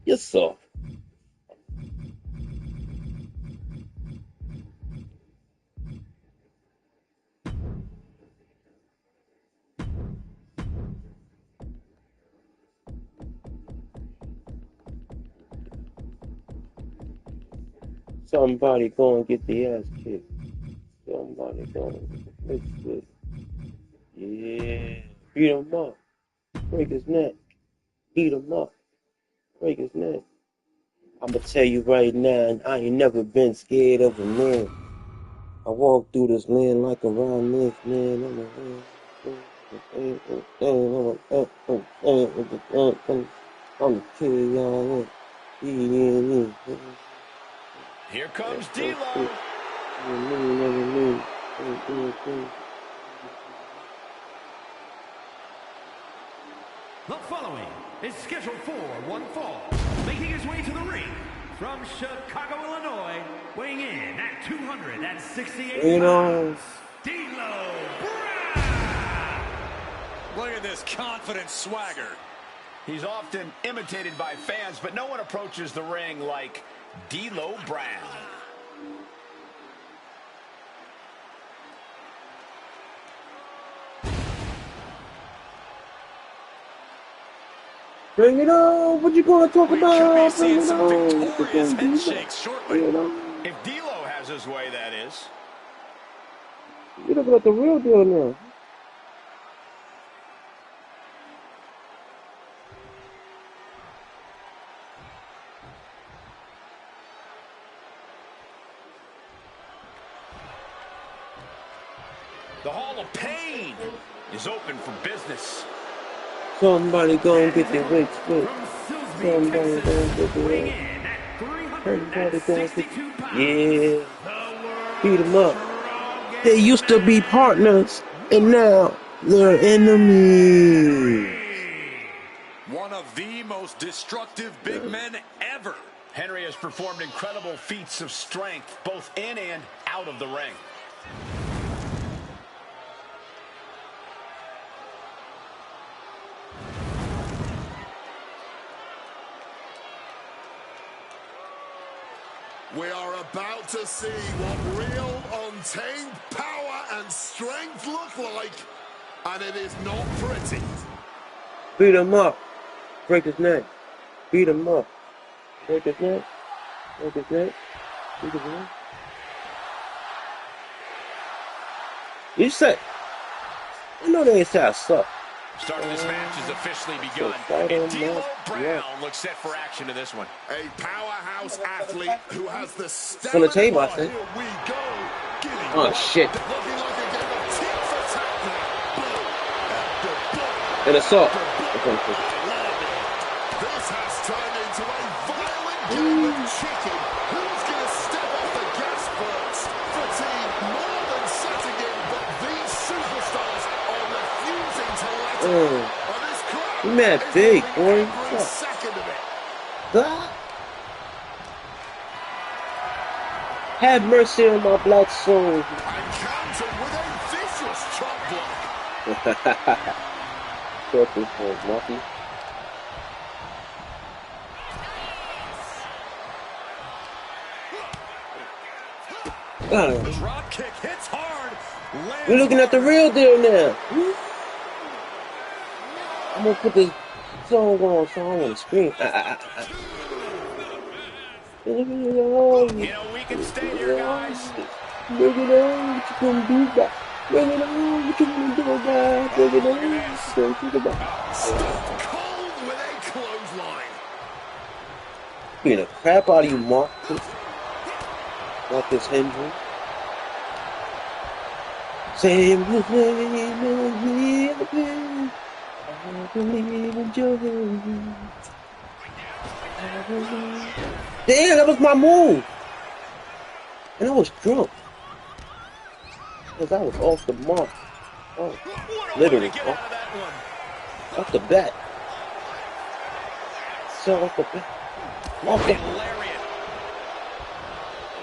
You're soft. Somebody go and get the ass kicked. Somebody go and get the face kicked. Yeah. Beat him up. Break his neck. Beat him up. Break his neck. I'ma tell you right now, I ain't never been scared of a man. I walk through this land like a round this man. I'm a kid, y'all. Here comes D-Lo. The following is scheduled for one fall, making his way to the ring from Chicago, Illinois, weighing in at 268 pounds, D'Lo Brown. Look at this confident swagger. He's often imitated by fans, but no one approaches the ring like D'Lo Brown. Bring it on! What you gonna talk about? Bring it some on! victorious handshakes shortly. You If D'Lo has his way, that is. You're looking at the real deal now. The Hall of Pain is open for business. Somebody go and get their weight split. Somebody go and get their weight. Somebody go and get. Yeah. Beat them up. They used to be partners, and now they're enemies. One of the most destructive big men ever. Henry has performed incredible feats of strength, both in and out of the ring. We are about to see what real untamed power and strength look like, and it is not pretty. Beat him up. Break his neck. Beat him up. Break his neck. Break his neck. Beat his neck. You said, I know they ain't say I suck. Starting this match has officially begun. And D'Lo Brown looks set for action in this one. A powerhouse athlete who has the stamina. On the table, I think. Here we go. Oh, shit. Looking like a game of tit for tat now. An assault. This has turned into a violent game of chicken. Who's going to step off the gas first? Fatigue more than setting in, but these superstars are refusing to let up. This crowd You mad big, boy. every second of it. Have mercy on my black soul. And counter with a vicious chop block. Short this one, Marky. Drop kick hits hard. We're looking at the real deal now. I'm gonna put this song on so I want to scream. You know, we can stay here, guys. Bring it on, what you gonna do about? Bring it on, what you gonna do about? Bring it on, what you gonna do about? Stone cold with a clothesline. Being a crap out of you, Marcus. Marcus Henry. Same with me, I believe in your hand. Damn, that was my move. And I was drunk. Because I was off the mark. Oh, literally. Off the bat. So off the bat. Off the Lariat.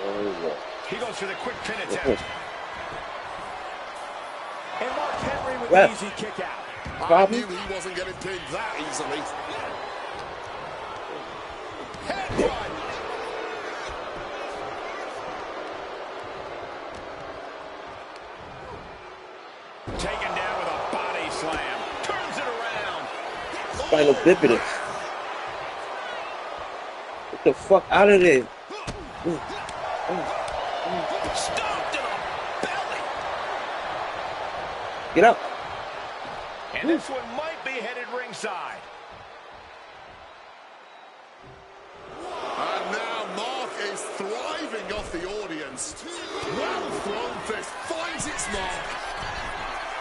Oh, yeah. He goes for the quick pin attempt. And Mark Henry with Ref. an easy kick out. I knew he wasn't getting pinned that easily. Headbutt. Taken down with a body slam. Turns it around. Spinal bifidus. Get the fuck out of there. Stomped in the belly. Get up. And this one might be headed ringside. And now Mark is thriving off the audience. Well thrown fist finds its mark.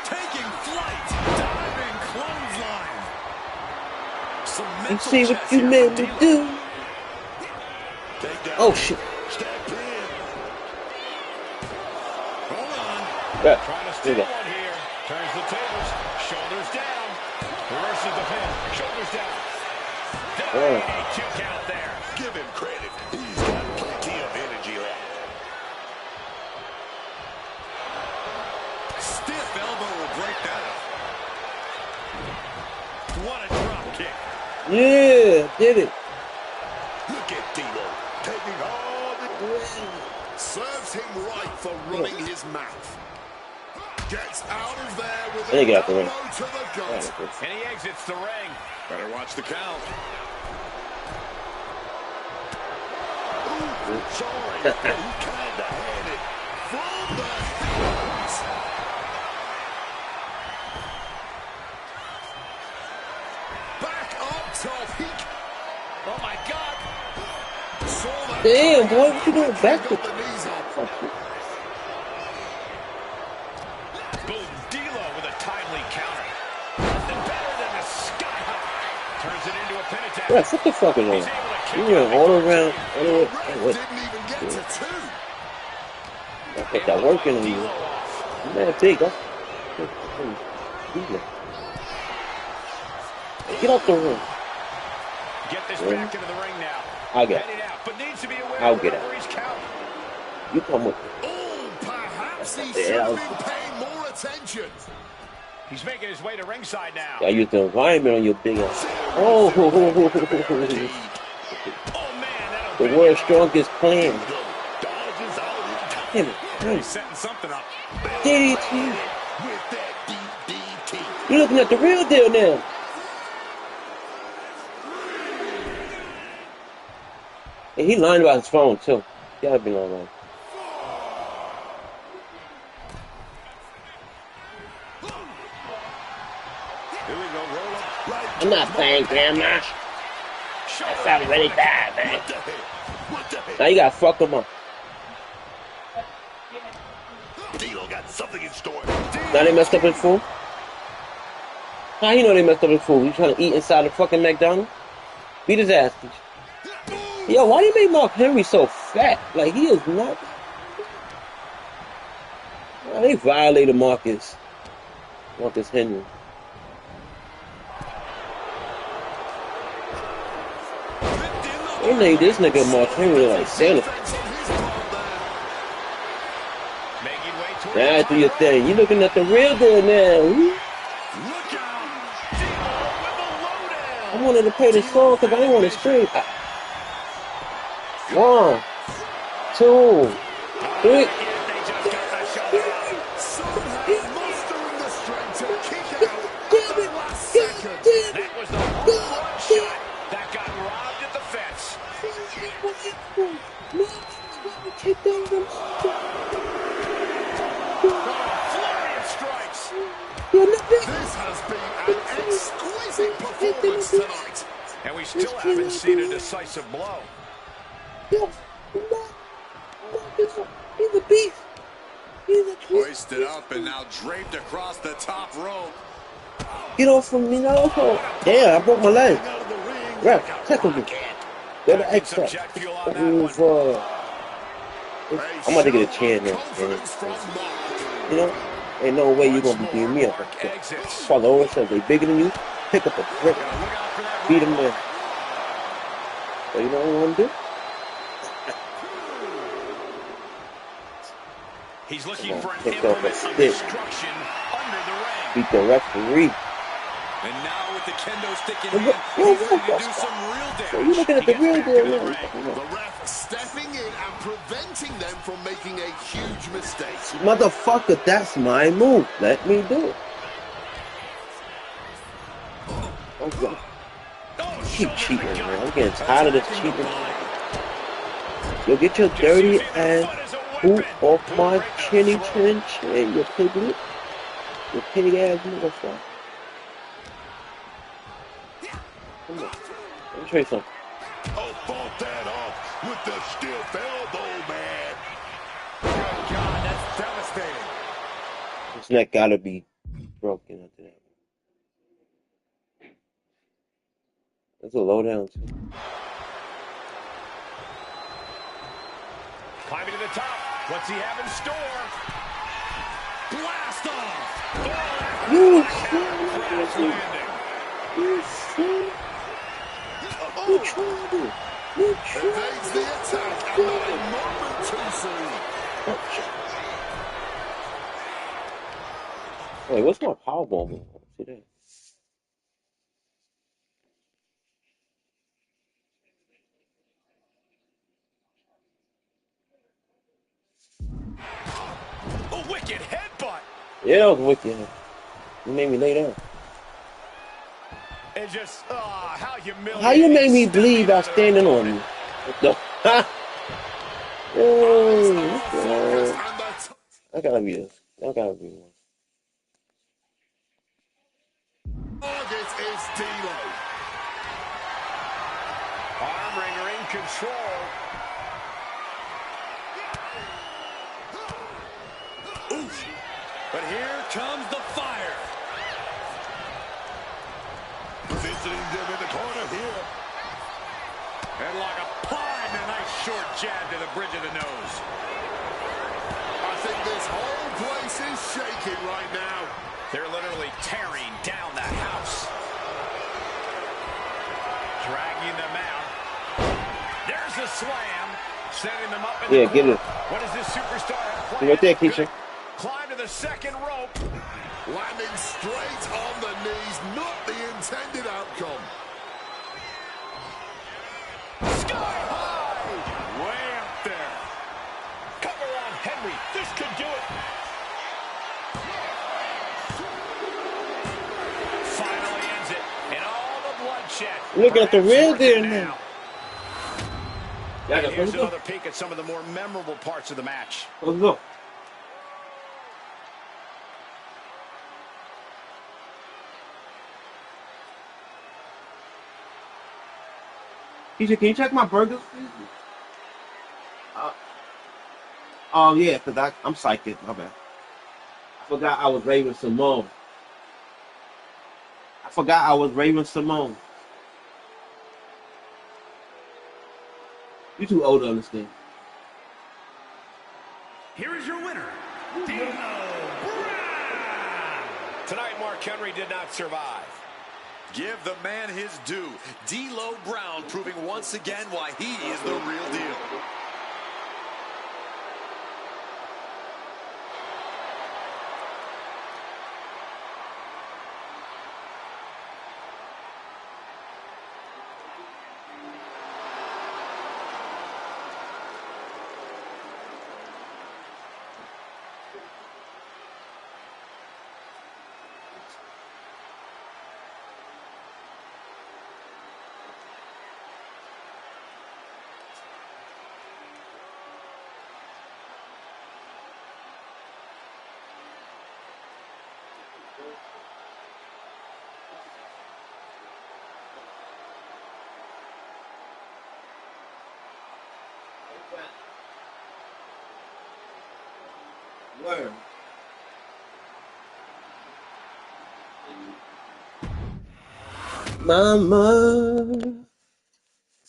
Taking flight. Diving clothesline. Some You mental see what chess you here made for me D'Lo. do. Take down. Oh shit. Step in. Hold on. Yeah. Trying to Do steal that. one here. Turns the tables. Shoulders down. Reverses the pin. Shoulders down. Oh. A 2 count there. Give him credit. He's got plenty of energy left. Stiff elbow will break that up. What a drop kick. Yeah, did it. Look at D'Lo taking all the... Serves him right for running his mouth. Gets out of there with They a got the ring. elbow to the gut. And he exits the ring. Better watch the count. Sorry, but he kinda had it from the heavens. Back up top. Oh my God. Saw that Damn, coming. boy, what you doing back Got the knees up. Boom. D'Lo with a timely counter. Nothing better than the sky high. Turns it into a pin attack. Bruh, what the fuck is He's on? able to kick You out went all victorious. around, all the way. Ref What? didn't even get to two. I put that work in on you. D'Lo off. You man big, huh? Get off the ring. Get this Yeah. back into the ring now. I'll get Heading out, but needs to be aware I'll of the get it. referee's count. You come with me. Oh, perhaps he the should have hell? been paying more attention. He's making his way to ringside now. I used the environment on your big ass. Oh, Oh man, that'll the bring world's it on. strongest plan. Dodges out in time Damn it. He's setting something up. DDT. with that DDT. You're looking at the real deal now. And he lying about his phone, too. Gotta be lying about it. Here we go, roll up. Right. I'm not playing, Grandma. That's already bad, man. What the hell? What the hell? Now you gotta fuck him up. D'Lo got something in store. Now they messed up his food? How you know they messed up his food? You trying to eat inside the fucking McDonald's? Beat his ass. Yo, why do you make Mark Henry so fat? Like, he is not... Nah, they violated Marcus Henry. They made this nigga Mark Henry like Santa. Making way toward Now do your thing. You looking at the real deal now. Look out! D'Lo with the lowdown. I wanted to play the song because I didn't want to scream. 1, 2, 3. They just got the shoulder up. Somehow mustering the strength to kick out at the last second. That was the home run shot that got robbed at the fence. Flurry of strikes. This has been an exquisite performance tonight. And we still haven't seen a decisive blow. He's a beast. He's a beast. Hoisted up and now draped across the top rope. Get off from me now. Damn, I broke my leg. Out of the ring. Ref, tackle me. Go to Packing some X. jet fuel on that one. I'm about to get a chair now, man. Confidence from Mark. You know, ain't no way you're gonna be beating me up. Mark exits. Father always says they bigger than you. Pick up a brick, Gotta look out for that beat them in. So you know what I want to do? He's looking Come on, for an pick up a implement of stick. destruction under the ring. Beat the referee. And now with the kendo stick in Yo, hand, yo, he's ready to do yo, some real so you damage. looking at He the gets real back deal into the now. ring. The ref stepping in and preventing them from making a huge mistake. Motherfucker, that's my move. Let me do it. Oh, God. Oh, Keep shoulder to cheating, the gut. man. I'm getting tired of this Attacking the cheating. body. Yo, get your Just dirty using the ass foot as a boot weapon. off Boot my right to the chinny throat. chin chin, you piglet. You pig ass motherfucker. Come on. Let me show you something. Oh, fought that off with the stiff elbow, man. Good God, that's devastating. His neck gotta be broken after that. That's a low down too. Climbing to the top. What's he have in store? Blast off. Oh, You crash son, landing. you son, you tried it. You tried Evades the attack and not a moment too soon. Wait, what's my powerbomb move? See that? A wicked headbutt. Yeah, that was wicked. You made me lay down. And just, how humiliating. How you made me Stepping bleed by onto their standing on opponent. me? What the? Eyes Yo, are focused and that gotta be this. That gotta be one. the target is D'Lo. Arm wringer in control. Oof. But here comes the fire. Visiting them in the corner here. Headlock applied and a nice short jab to the bridge of the nose. I think this whole place is shaking right now. They're literally tearing down the house. Dragging them out. There's a slam. Setting them up in Yeah, the get corner. it. What does this superstar have planned? Right there, Keisha. Climb to the second rope. Landing straight on the knees, not the intended outcome. Sky high. Way up there. Cover on Henry. This could do it. Finally ends it. And all the bloodshed. Look at the Perhaps real worth it deal now. And here's another peek at some of the more memorable parts of the match. Let's go. Keisha, can you check my burgers, please? Oh, yeah, because I'm psychic. My bad. I forgot I was Raven Simone. You too old to understand. Here is your winner, D'Lo Brown. Tonight, Mark Henry did not survive. Give the man his due. D'Lo Brown proving once again why he is the real deal. Word.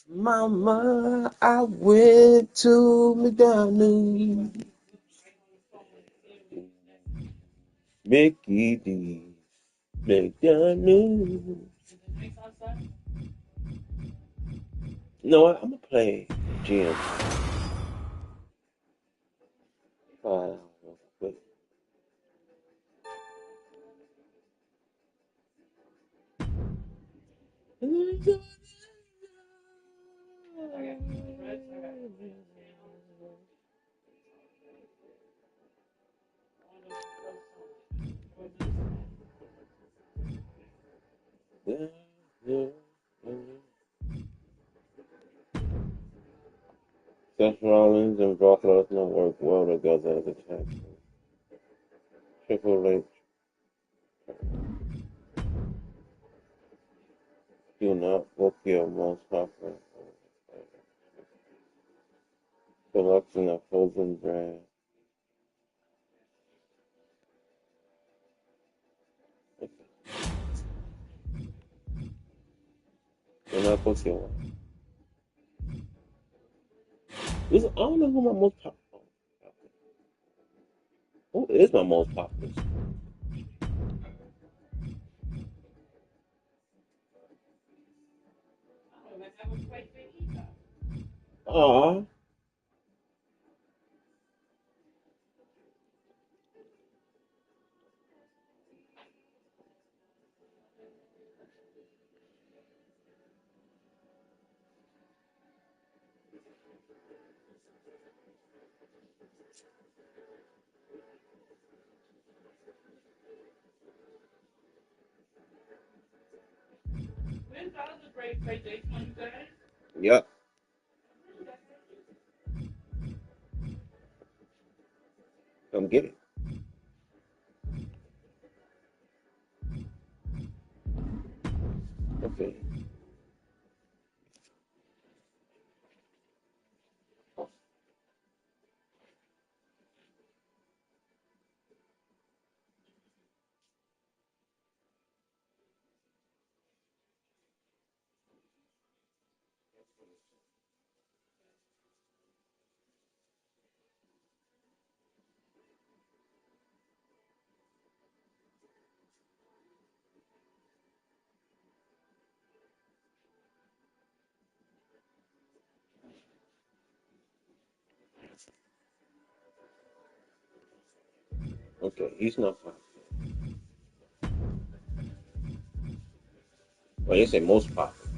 Mama, I went to McDonald's. Mickey D. McDonald's. You know what? I'm gonna play GM. Quick. Seth Rollins and Brock Lesnar work well together as a tag team. Triple H do not book your most popular selection of frozen brand. Do not book your one. I don't know who my most popular. Who is my most popular? Aw. Yep. Come get it. Okay. Okay, he's not popular. Well, you say most popular.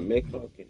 Make fucking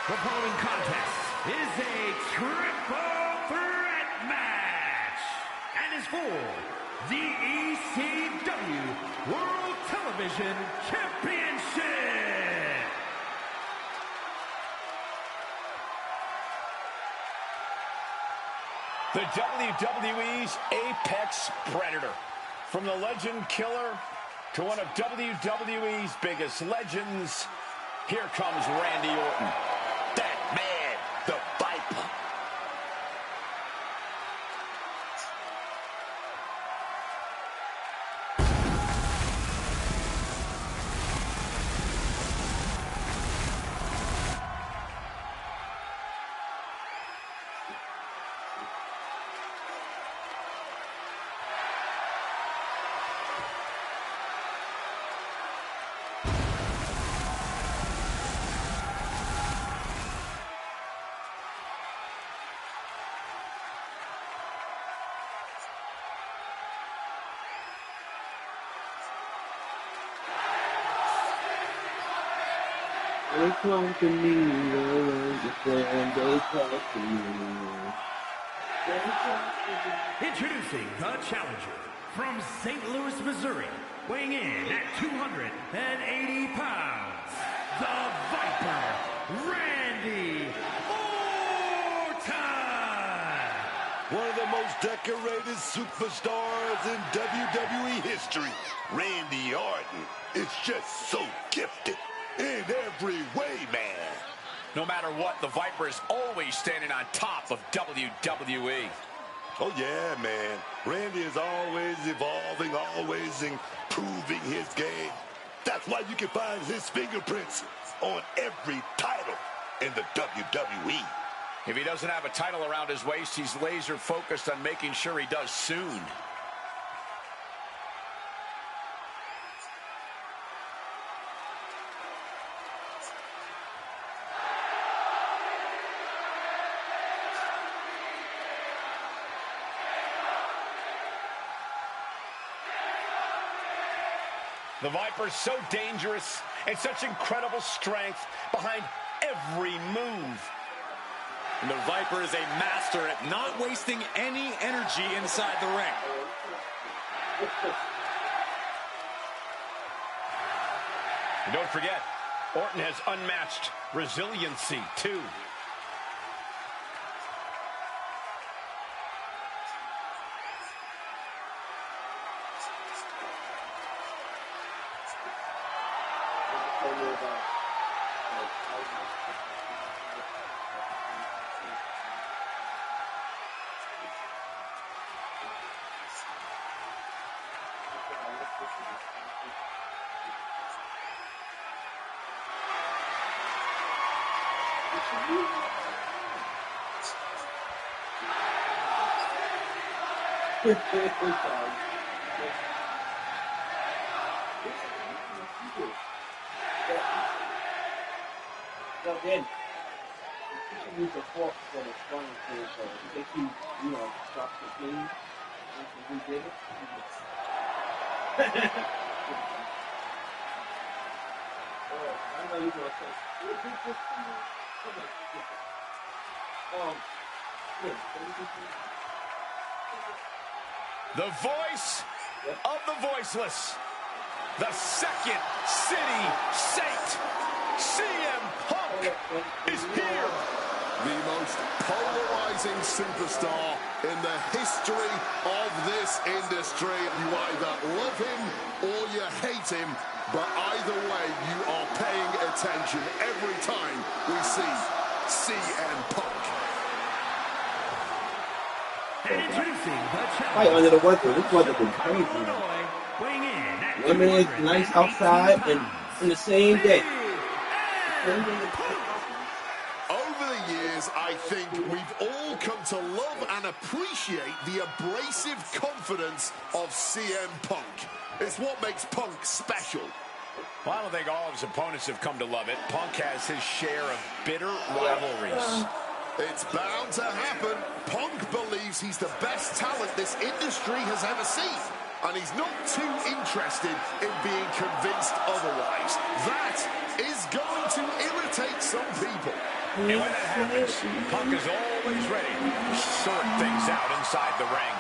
The following contest is a triple threat match and is for the ECW World Television Championship. The WWE's Apex Predator. From the Legend Killer to one of WWE's biggest legends, here comes Randy Orton. That man, the Viper. They come to me, they talk to me. Introducing the challenger from St. Louis, Missouri, weighing in at 280 pounds, the Viper, Randy Orton! One of the most decorated superstars in WWE history, Randy Orton, is just so gifted in every way, man. No matter what, the Viper is always standing on top of WWE. Oh, yeah, man. Randy is always evolving, always improving his game. That's why you can find his fingerprints on every title in the WWE. If he doesn't have a title around his waist, he's laser focused on making sure he does soon. The Viper's so dangerous and such incredible strength behind every move. And the Viper is a master at not wasting any energy inside the ring. And don't forget, Orton has unmatched resiliency, too. Well, then, you should use a fork for the frying pan, so in case you know, drop the thing after we did it. I know you're going to say, The voice of the voiceless. The second city saint. CM Punk is here. The most polarizing superstar in the history of this industry. You either love him or you hate him, but either way, you are paying attention every time we see CM Punk. And introducing the Right under the weather. This weather been crazy. Illinois, weighing in at Women is nice outside and in the same day. Over the years, I think we've all come to love and appreciate the abrasive confidence of CM Punk. It's what makes Punk special. Well, I don't think all of his opponents have come to love it. Punk has his share of bitter rivalries. It's bound to happen. Punk believes he's the best talent this industry has ever seen. And he's not too interested in being convinced otherwise. That is going to irritate some people. And when that happens, Punk is always ready to sort things out inside the ring.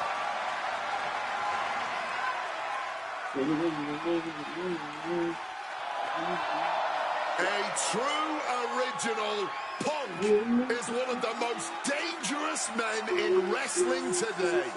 A true original. Punk is one of the most dangerous men in wrestling today.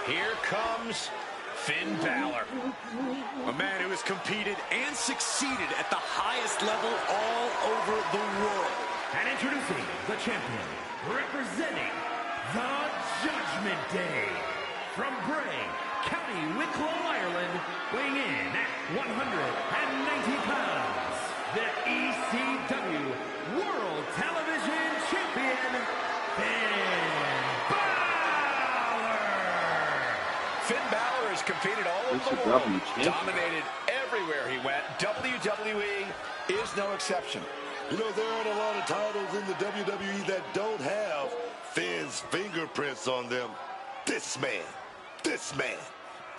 Here comes Finn Balor. A man who has competed and succeeded at the highest level all over the world. And introducing the champion, representing the Judgment Day, from Bray, County Wicklow, Ireland, weighing in at 190 pounds, the ECW World Television Champion, Finn Balor. Finn Balor has competed all over the world, dominated everywhere he went. WWE is no exception. You know, there aren't a lot of titles in the WWE that don't have Finn's fingerprints on them. This man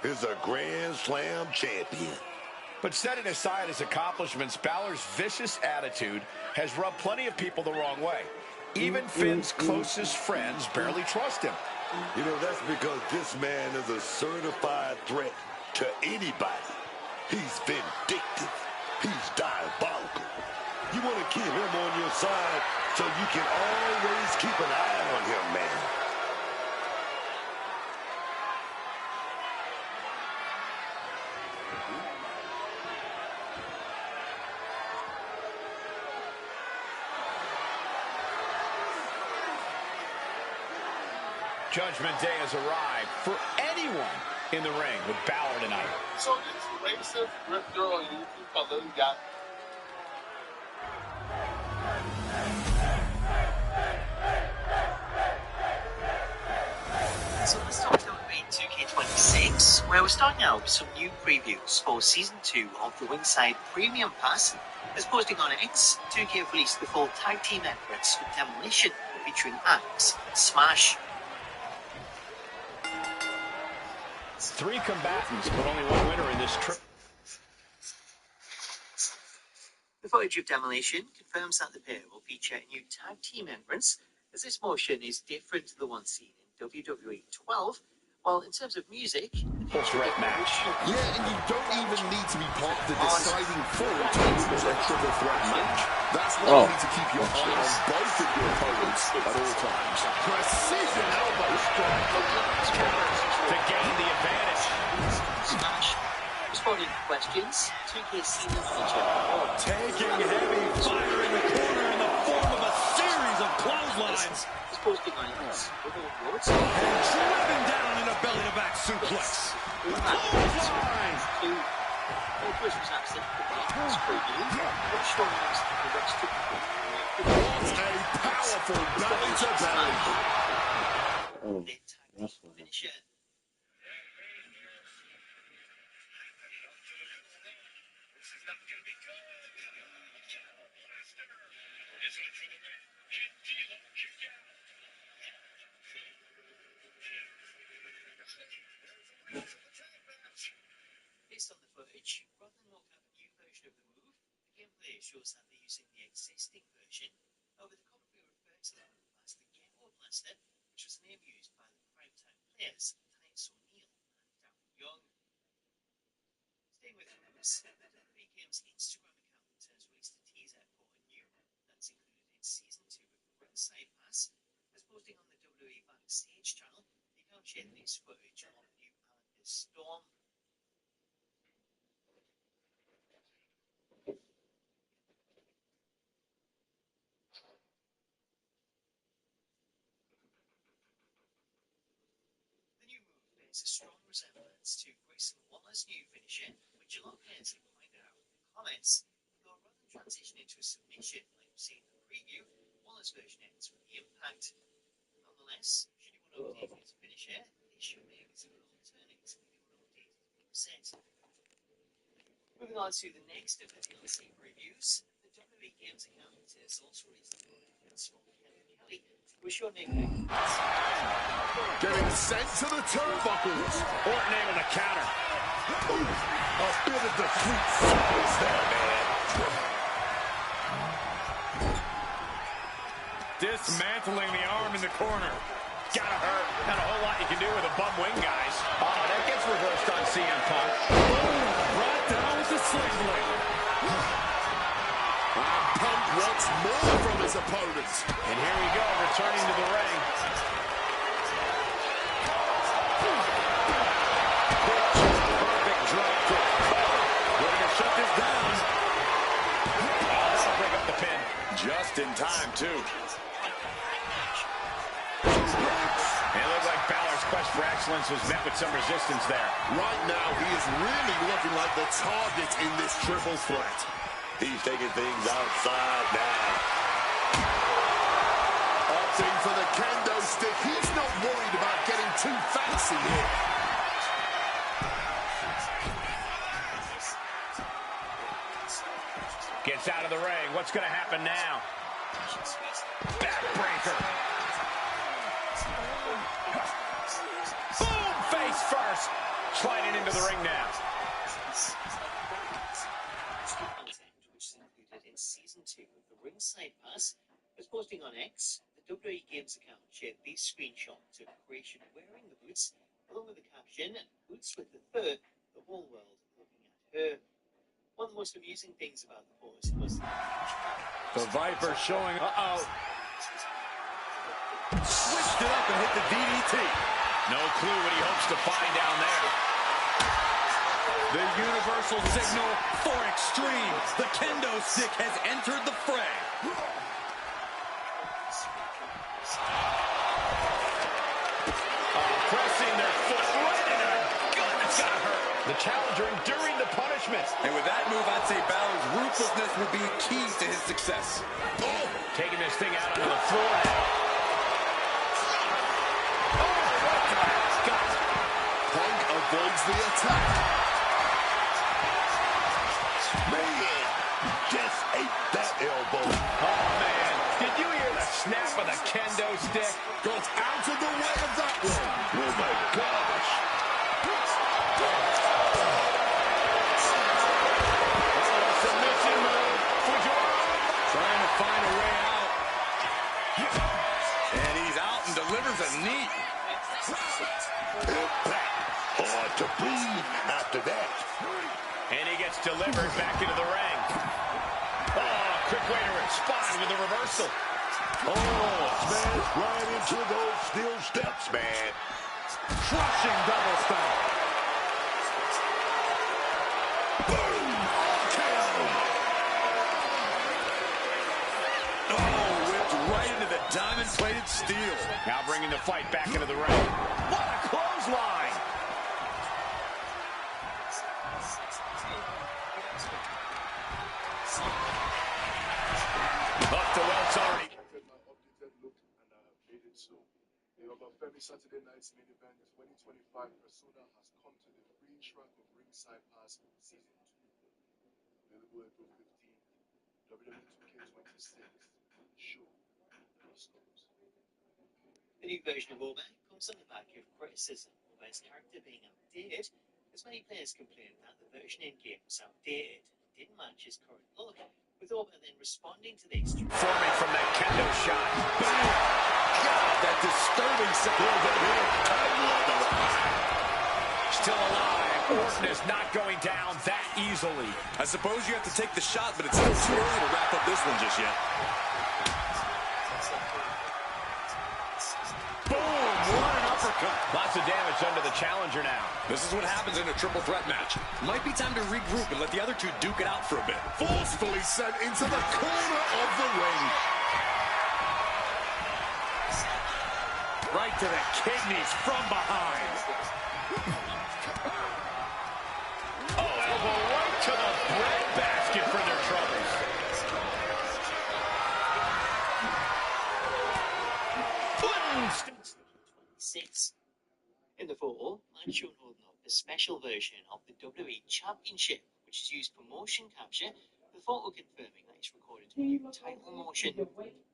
is a Grand Slam champion. But setting aside his accomplishments, Balor's vicious attitude has rubbed plenty of people the wrong way. Even Finn's closest friends barely trust him. You know, that's because this man is a certified threat to anybody. He's vindictive. He's diabolical. You want to keep him on your side so you can always keep an eye on him, man. Judgment Day has arrived for anyone in the ring with Balor tonight. So this racist rip girl on YouTube called Lily Got. So let's talk WWE 2K26, where we're starting out with some new previews for Season 2 of the Ringside Premium Pass. As posting on X, 2K have released the full tag team efforts with Demolition, featuring Axe and Smash. 3 combatants, but only one winner in this trip. The footage of Demolition confirms that the pair will feature a new tag team entrance, as this motion is different to the one seen in WWE 12, Well, in terms of music, Full threat match. Yeah, and you don't even need to be part of the deciding four to win a triple threat match. That's why you need to keep your eye on both of your opponents at all times. Precision elbow strike. To gain the advantage. Smash. Responding to questions, 2K Senior Manager. Taking heavy fire in the corner in the form of a series of clotheslines. He's posting on X with all words. And driven down in a belly-to-back suplex. Clothesline. Chris was absent for the entrance preview. Not sure he was the rest of the What a powerful belly-to-belly. Oh, then tag that's team what finisher. Based on the footage, rather than look up a new version of the move, the gameplay shows that they're using the existing version. However, the commentary referred to the move as the Ghetto Blaster, which was a name used by the primetime players Titus O'Neil and Darren Young. Staying with moves, the WWE Games Instagram account has released a teaser for a new that's included in Season 2 of the Ringside Pass. As posting on the WWE Backstage channel, the account shared this footage of new Alan Storm. The new move bears a strong resemblance to Grayson Waller's new finisher, which a lot of players have pointed out in the comments. Though rather than transition into a submission like we've seen in the preview, Waller's version ends with the impact. Nonetheless, should you want to update his finisher, they should make it an alternate if you want to update his set. Moving on to the next of the DLC previews, the WWE Games account has also released a photo of small Kevin Kelly, with Sean Napier. Getting sent to the turnbuckles. Orton able to counter. Ooh, a bit of the sweet sauce there, man. Dismantling the arm in the corner. Gotta hurt. Not a whole lot you can do with a bum wing, guys. Oh, that gets reversed on CM Punk. Brought down with the sling blade. Punk wants more from his opponents. And here we go, returning to the ring. Perfect drop kick. Ready to shut this down. That'll break up the pin. Just in time, too. It looked like Balor's quest for excellence was met with some resistance there. Right now, he is really looking like the target in this triple threat. He's taking things outside now. Opting for the kendo stick. He's not worried about getting too fancy here. Gets out of the ring. What's going to happen now? Backbreaker. Boom! Face first. Sliding into the ring now. Which is included in Season 2 of the Ringside Pass, was posting on X. The WWE Games account shared these screenshots of creation wearing the boots, along with the caption, "Boots with the fur, the whole world looking at her." One of the most amusing things about the post was The Viper showing. Switched it up and hit the DDT. No clue what he hopes to find down there. The universal signal for extreme. The kendo stick has entered the fray. Pressing their foot right in her gut. That's gotta hurt. The challenger enduring the punishment. And with that move, I'd say Balor's ruthlessness will be key to his success. Oh, taking this thing out onto the floor now. Punk avoids the attack. Man, just ate that elbow. Oh, man. Did you hear the snap of the kendo stick? Got out of the way of that one. Oh, my gosh. Submission move for Jordan. Trying to find a way out. And he's out and delivers a knee. Impact. Hard to breathe after that. And he gets delivered back into the ring. Oh, quick way to respond with a reversal. Oh, smash right into those steel steps, man. Crushing double stomp. Boom! RKO! Oh, whipped right into the diamond-plated steel. Now bringing the fight back into the ring. What a clothesline! Up to Welts already. My updated look and I have made it so. The Over Femi Saturday night's main event 2025 Persona has come to the free track of Ringside Pass Season 2. Available April 15th. WWE 2K26. Show. The new version of Orbach comes on the back of criticism of his character being outdated, as many players complained that the version in-game was outdated and didn't match his current look, with Orbach then responding to this. Forming from that kendo shot. God, that disturbing sound. Still alive. Orton is not going down that easily. I suppose you have to take the shot, but it's still too early to wrap up this one just yet. Boom! What an uppercut. Lots of damage done to the challenger now. This is what happens in a triple threat match. Might be time to regroup and let the other two duke it out for a bit. Forcefully sent into the corner of the ring. Right to the kidneys from behind. Oh, elbow right to the breadbasket for their troubles. In the photo, man shown holding up a special version of the WWE Championship, which is used for motion capture, the photo confirming that it's recorded a new title motion.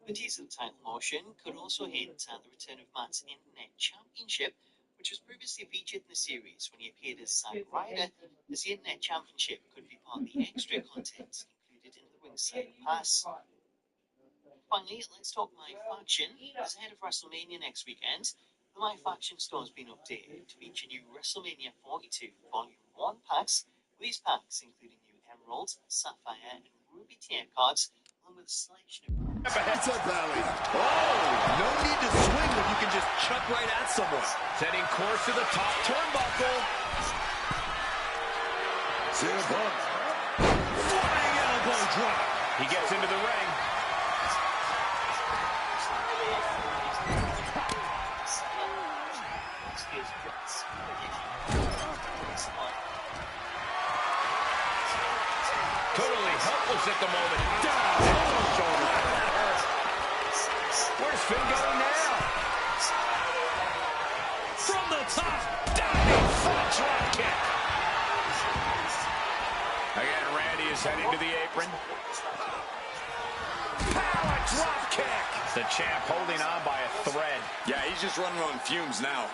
The teaser title motion could also hint at the return of Matt's Internet Championship, which was previously featured in the series when he appeared as Zack Ryder, as the Internet Championship could be part of the extra content included in the Ringside Pass. Finally, let's talk My Faction. As ahead of WrestleMania next weekend, the My Faction store has been updated to feature new WrestleMania 42 Volume 1 packs, with these packs including new Emerald, Sapphire, and Ruby tier cards, along with a selection of... Into belly. Oh, no need to swing when you can just chuck right at someone. Setting course to the top turnbuckle. CM Punk. Flying elbow drop. He gets into the ring. Totally helpless at the moment. Where's Finn going now? From the top. Diving front drop kick. Again, Randy is heading to the apron. Power drop kick. The champ holding on by a thread. Yeah, he's just running on fumes now.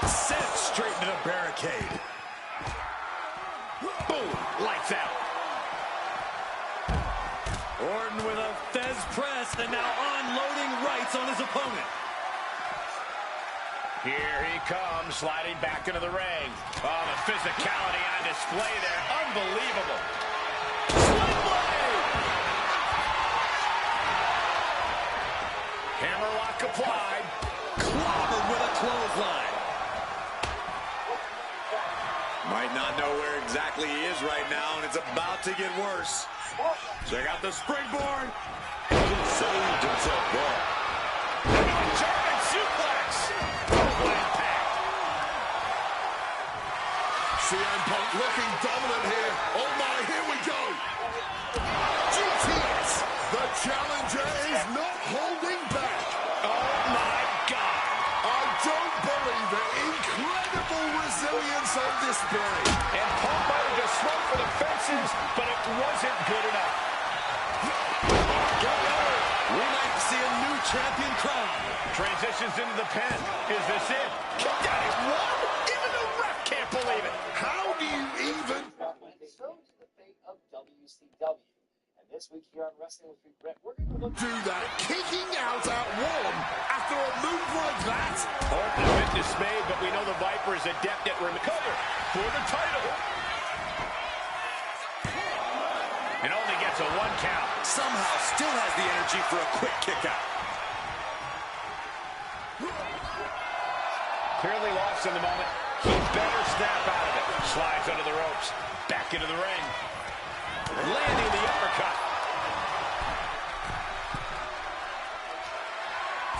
Sent straight into the barricade. Boom, lights out. Orton with a Fez press and now unloading rights on his opponent. Here he comes, sliding back into the ring. Oh, the physicality on display there. Unbelievable. Sling blade. Hammerlock applied. Clobbered with a clothesline. Might not know where exactly he is right now, and it's about to get worse. Check out the springboard. Saved himself there. German suplex. Total impact. CM Punk looking dominant here. Oh my, here we go. GTS. The challenger is not holding back. Oh my God. I don't believe it. Incredible resilience on display. And Punk might have just swung for the fences, but it wasn't good enough. We might see a new champion crown. Transitions into the pin. Is this it? Kicked out at one. Even the ref can't believe it. How do you even... So to the fate of WCW. And this week here on Wrestling with Regret, we're going to look... do that? Kicking out at one after a move like that? Orton There's a depth at recover for the title. And only gets a 1 count. Somehow still has the energy for a quick kick out. Clearly lost in the moment. He better snap out of it. Slides under the ropes. Back into the ring. Landing the uppercut.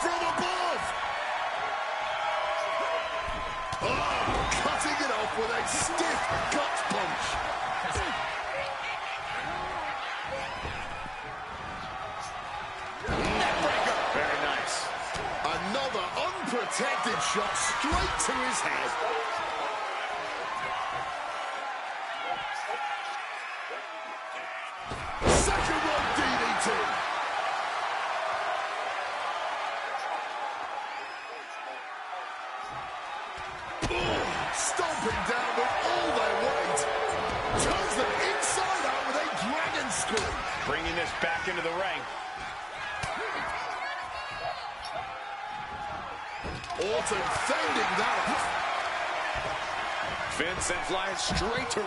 From above! Oh, cutting it off with a stiff gut punch. Neckbreaker. Very nice. Another unprotected shot straight to his head. Second rope DDT. Stomping down with all their weight. Turns them inside out with a dragon screw. Bringing this back into the ring. Orton fending that off. Finn sent flying straight to...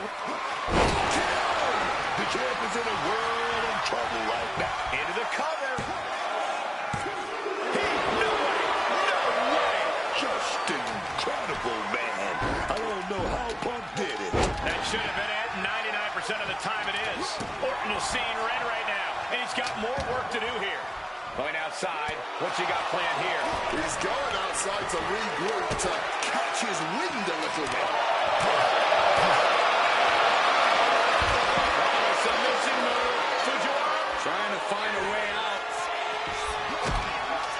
The champ is in a world of trouble right now. Into the cover. No way. No way. Just incredible, man. I don't know how Punk did it. That should have been it. 99% of the time it is. Orton is seeing red right now, and he's got more work to do here. Going outside. What's he got planned here? He's going outside to regroup, to catch his wind a little bit. Submission move. Fujiwara. Trying to find a way out.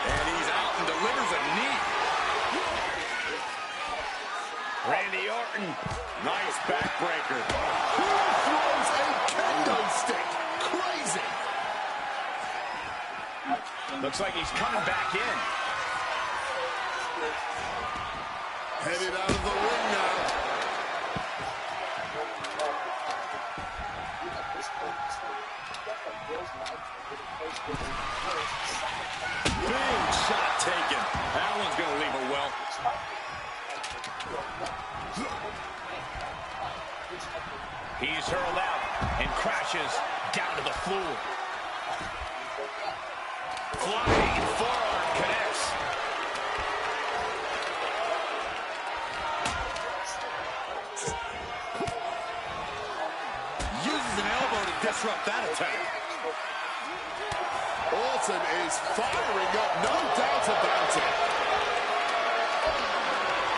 And he's out and delivers a knee. Randy Orton. Nice backbreaker. Who throws a kendo stick? Crazy. Looks like he's coming back in. Headed out of the ring now. Big shot taken. That one's going to leave her well. He's hurled out and crashes down to the floor. Flying forearm connects. Uses an elbow to disrupt that attack. Orton is firing up, no doubt about it.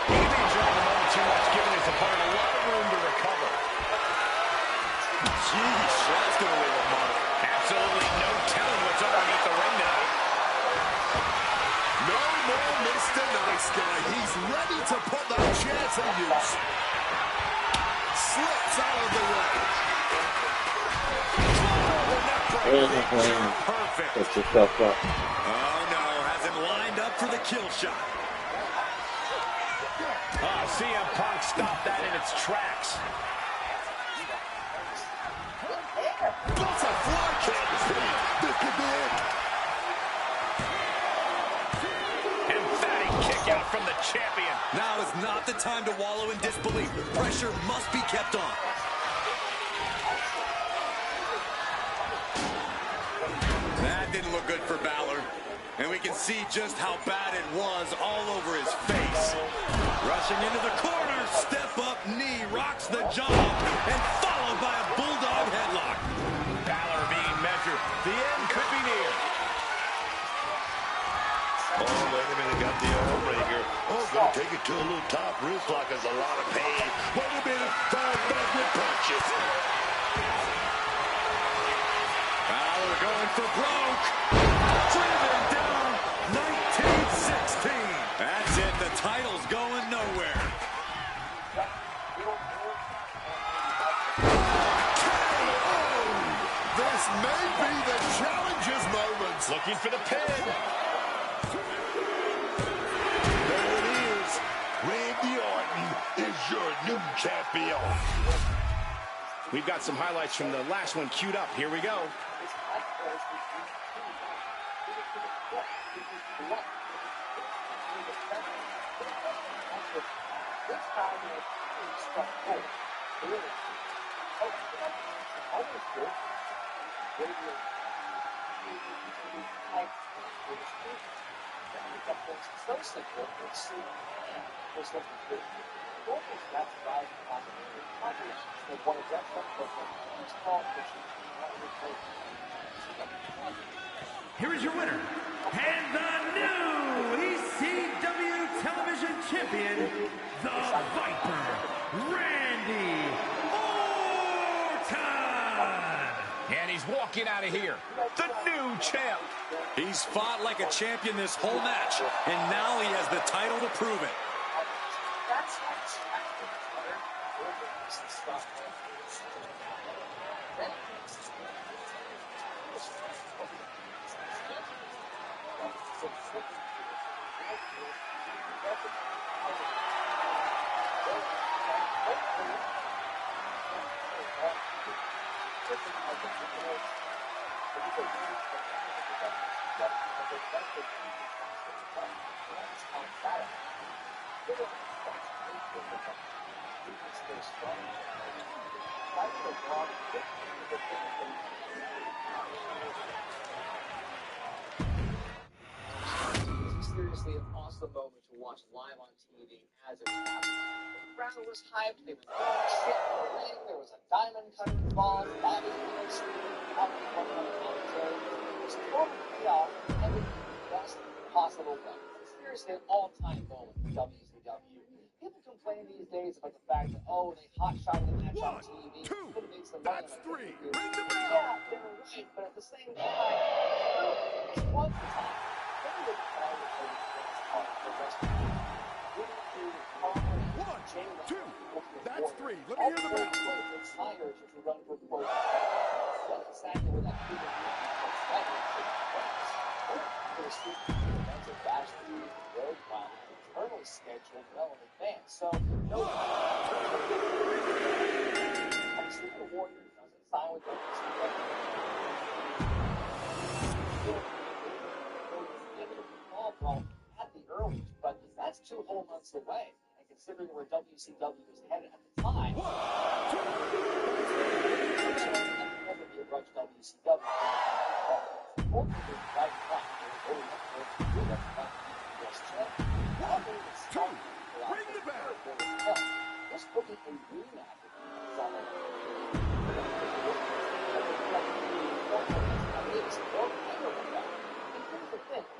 He may draw the moment too much, giving his opponent a lot of room to recover. Jeez, that's going to leave a mark. Absolutely no telling what's underneath the ring tonight. No more Mr. Nice Guy. He's ready to put that chair to use. Slips out of the way. Perfect. That's yourself up. Oh, no. Has him lined up for the kill shot. CM Punk stopped that in its tracks. Butterfly kick. This could be it. Emphatic kick out from the champion. Now is not the time to wallow in disbelief. Pressure must be kept on. That didn't look good for Balor. And we can see just how bad it was all over his face. Rushing into the corner, step up knee, rocks the jaw, and followed by a bulldog headlock. Balor being measured. The end could be near. Oh, wait a minute, got the arm breaker. Oh, gonna take it to a little top wrist lock. There's a lot of pain. Wait a minute, 5 backward punches. Balor going for broke. Driven down, 1916. That's it, the title's going nowhere. This may be the challenger's moment. Looking for the pin. There it is. Randy Orton is your new champion. We've got some highlights from the last one queued up. Here we go. This time, he struck gold. Really. Oh, almost good. Radio. Like, so simple, it's so was looking good. Goldman's got to rise to possibility. They won a Dutch program. It's called Here is your winner, and the new ECW television champion, the Viper, Randy Orton! And he's walking out of here, the new champ. He's fought like a champion this whole match, and now he has the title to prove it. That's stuff. Seriously, an awesome moment to watch live on TV as it happened. The crowd was hyped, they were throwing shit in the ring, there was a diamond cutter involved, Bobby Heenan out in front of the commentary. It was total chaos, and it was the best possible way. Seriously, an all-time moment for WCW. People complain these days about the fact that, oh, they hot-shotted the match on TV. Two, That's three. Ring the bell! Yeah, they were right, but at the same time, it's one time. One, two, that's three. Let me hear the bell. Scheduled well in advance, so no. I'm seeing the Warriors doesn't sign with at the earliest, but that's 2 whole months away. And considering where WCW was headed at the time, never be a bunch of WCW. Two, ring the bell. This could be a rematch.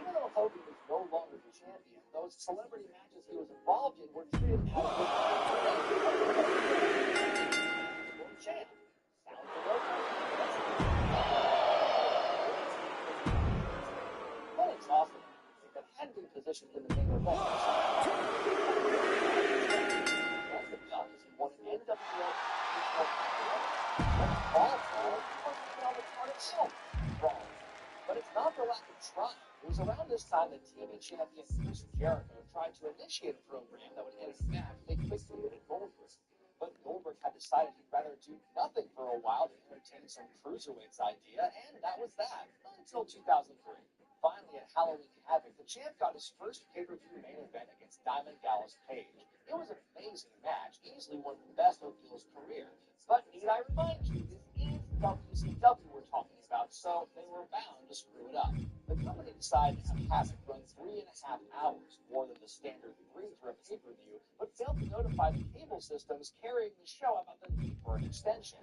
Even though Hogan was no longer the champion, those celebrity matches he was involved in were treated as a champ. Sounds but it's awesome. If it hadn't been positioned in the main event, that's the job is he won an NWO but it's not for lack of trying. It was around this time that TV champion Chris Jericho tried to initiate a program that would end in a match they quickly hit Goldberg. But Goldberg had decided he'd rather do nothing for a while to entertain some cruiserweights idea, and that was that, until 2003. Finally, at Halloween Havoc, the champ got his first pay-per-view main event against Diamond Dallas Page. It was an amazing match, easily one of the best of Bill's career. But need I remind you, this is WCW we're talking about, so they were bound to screw it up. The company decided to have Havoc run 3.5 hours, more than the standard 3 for a pay-per-view, but failed to notify the cable systems carrying the show about the need for an extension.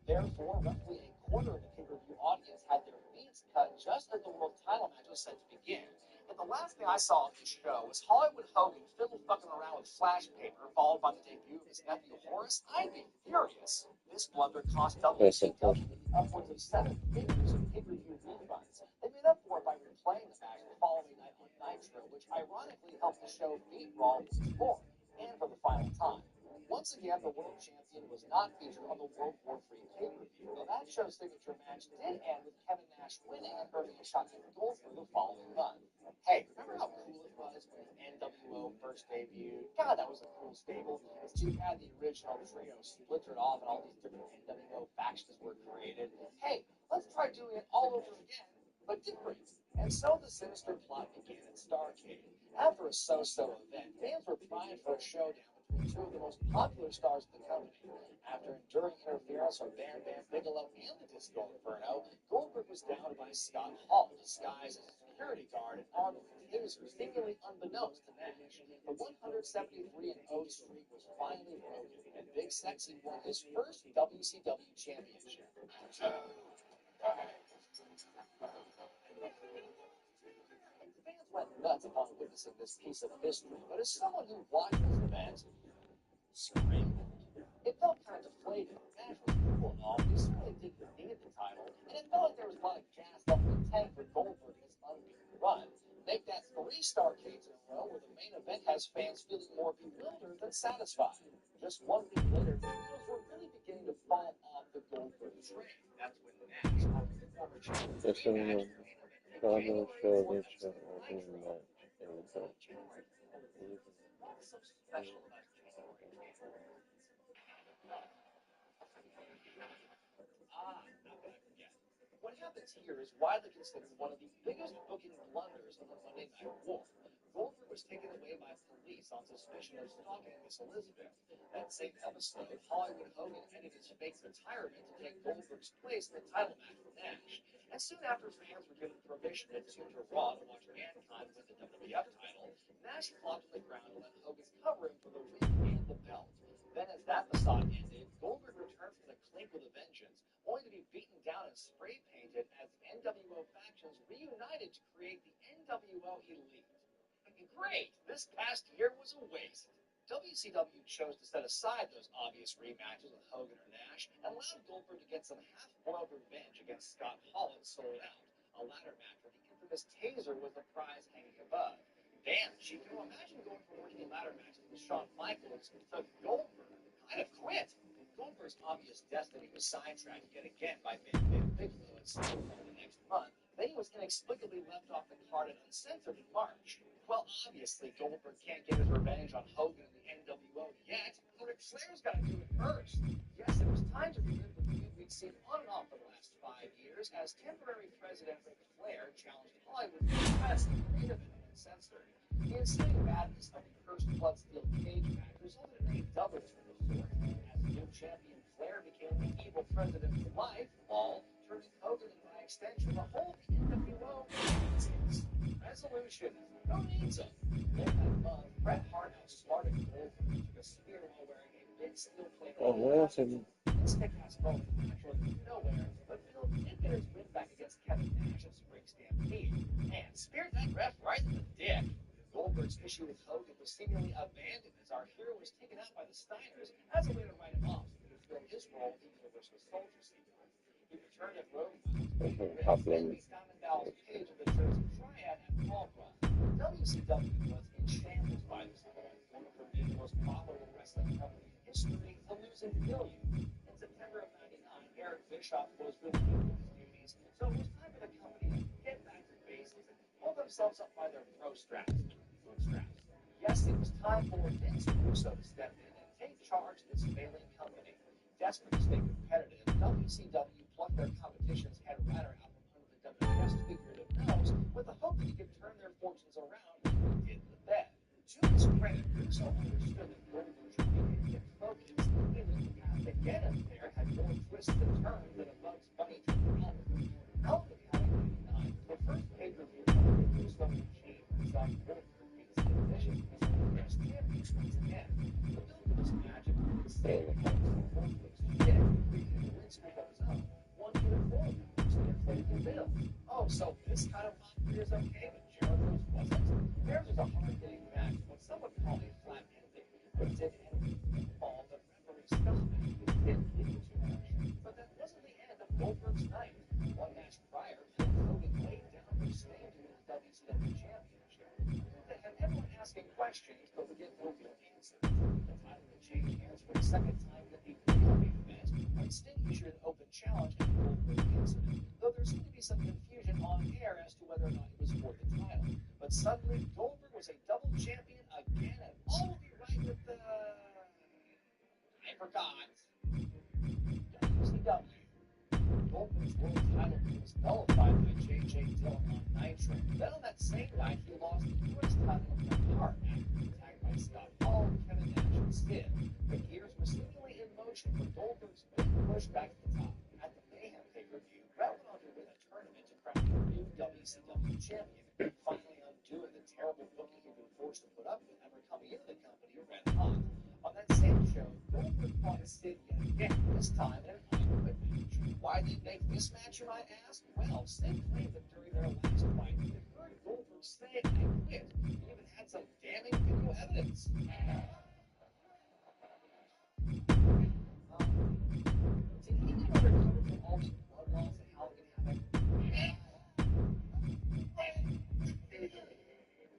Therefore, roughly a quarter of the pay-per-view audience had their feeds cut just as the world title match was set to begin. And the last thing I saw of this show was Hollywood Hogan fiddle fucking around with flash paper, followed by the debut of his nephew Horace. I'd be furious. This blunder cost WCW upwards of 7 figures in pay-per-view refunds. They made up for it by replaying the match the following night on Nitro, which ironically helped the show beat Raw once more, and for the final time. Once again, the world champion was not featured on the World War III pay-per-view, though that show's signature match did end with Kevin Nash winning and earning a shot at gold for the following month. Hey, remember how cool it was when the NWO first debuted? God, that was a cool stable. It's too bad the original trio splintered off and all these different NWO factions were created. Hey, let's try doing it all over again, but different. And so the sinister plot began at Starrcade. After a so-so event, fans were primed for a showdown between two of the most popular stars of the company. After enduring interference from Bam Bam Bigelow and the Disco Inferno, Goldberg was downed by Scott Hall, disguised as a security guard and armed with tasers, seemingly unbeknownst to Nash. The 173-0 streak was finally broken, and Big Sexy won his first WCW championship. The fans went nuts upon witnessing this piece of history, but as someone who watched this event, screamed. It felt kind of deflated. Nash was cool and all, but he certainly didn't need the title, and it felt like there was a lot of gas left in the tank for Goldberg in his unbeaten run. Make that 3-star cage in a row where the main event has fans feeling more bewildered than satisfied. Just 1 week later, the wheels were really beginning to fall off the Goldberg train. That's when Nash, our former champion, Just a moment. Probably show this opening match in the back. What's so special about January? How could I forget? What happens here is widely considered one of the biggest booking blunders of the Monday Night War. Goldberg was taken away by police on suspicion of stalking Miss Elizabeth. That same episode, Hollywood Hogan ended his fake retirement to take Goldberg's place in the title match with Nash. And soon after fans were given permission to tune to Raw to watch Mankind win the WWF title, Nash flopped on the ground and let Hogan cover him for the ring and the belt. Then as that facade ended, Goldberg returned from the clink with a vengeance, only to be beaten down and spray painted as the NWO factions reunited to create the NWO Elite. Great! This past year was a waste. WCW chose to set aside those obvious rematches with Hogan or Nash and allowed Goldberg to get some half-boiled revenge against Scott Hall and Sold Out. A ladder match where the infamous taser was the prize hanging above. Damn, Chico, imagine going from winning ladder matches with Shawn Michaels to Goldberg. I'd have quit. Goldberg's obvious destiny was sidetracked yet again by Bam Bam Bigelow at SummerSlam the next month. Then he was inexplicably left off the card and uncensored in March. Well, obviously, Goldberg can't get his revenge on Hogan and the NWO yet. Ric Flair's got to do it first. Yes, it was time to relive the feud we'd seen on and off for the last 5 years as temporary president Ric Flair challenged Hollywood to the best in the main event uncensored. The insane badness of the first blood steel cage match resulted in a double turn of sorts. As new champion, Flair became the evil president for life, all turning Hogan and by extension the whole NWO. Resolution. Who needs them? Later that month, Bret Hart outsmarted Goldberg, took a spear while wearing a big steel plate. This kick-ass moment naturally from nowhere, but Phil did get his win back against Kevin Nash at Spring Stampede. And speared that ref right in the dick. Goldberg's issue with Hogan was seemingly abandoned as our hero was taken out by the Steiners as a way to write him off so he could fill his role in the Universal Soldier sequence. He returned at Road and beat Diamond Dallas Page of the Jersey Triad at Paul Run. WCW was in shambles by this point, one of the most profitable wrestling company in history, to losing millions. In September of '99, Eric Bischoff was relieved of his duties, so it was time for the company to get back to basics and pull themselves up by their bootstraps. Yes, it was time for Vince Russo to step in and take charge of this failing company. Desperate to stay competitive, WCW plucked their competition's head writer out from under the WWF's figurative nose with the hope that he could turn their fortunes around like he did with them. To his credit, Russo understood that Goldberg should be a hit focus, and the path to get him there had more twists and turns than a Bugs Bunny turning Elvis. Elvis had in '99, the first pay-per-view company Russo achieved was on Goldberg beats the Division as the U.S. champion once again. The build of this match included staying Goldberg's kick, creating a win streak of his own. 1 year forward, so inflated the bill. Oh, so this kind of popular is okay, but Jericho's wasn't? Theirs was a hard-hitting match, what some would call a flat ending. It did end with a fall, but referee stopped it. It didn't lead to much. But that wasn't the end of Goldberg's night. One match prior, Phil Hogan laid down his claim to the WCW championship. They had everyone asking questions, but we get no real answers. The title would change hands for the second time in the real main event, when Sting issued an open challenge at the Goldberg incident, though there seemed to be some confusion on air as to whether or not it was for the title. But suddenly, Goldberg was a double champion again, and all will be right with the... I forgot. WCW. Goldberg's world title was nullified by J.J. Dillon on Nitro. Then on that same night, he lost the U.S. title to Bret Hart after being attacked by Scott Hall, Kevin Nash, and did. The gears were seemingly in motion for Goldberg's big push back to the top. At the Mayhem pay-per-view, Brett went on to win a tournament to crown a new WCW champion, finally undoing the terrible booking he'd been forced to put up with after coming into the company red hot. On that same show, Goldberg fought Sid yet again, this time in an I Quit match. Why did they make this match, you might ask? Well, Sid claimed that during their last fight, he had heard Goldberg say, I quit. He even had some damning video evidence. Did he ever recover from all the blood loss at Halloween Havoc?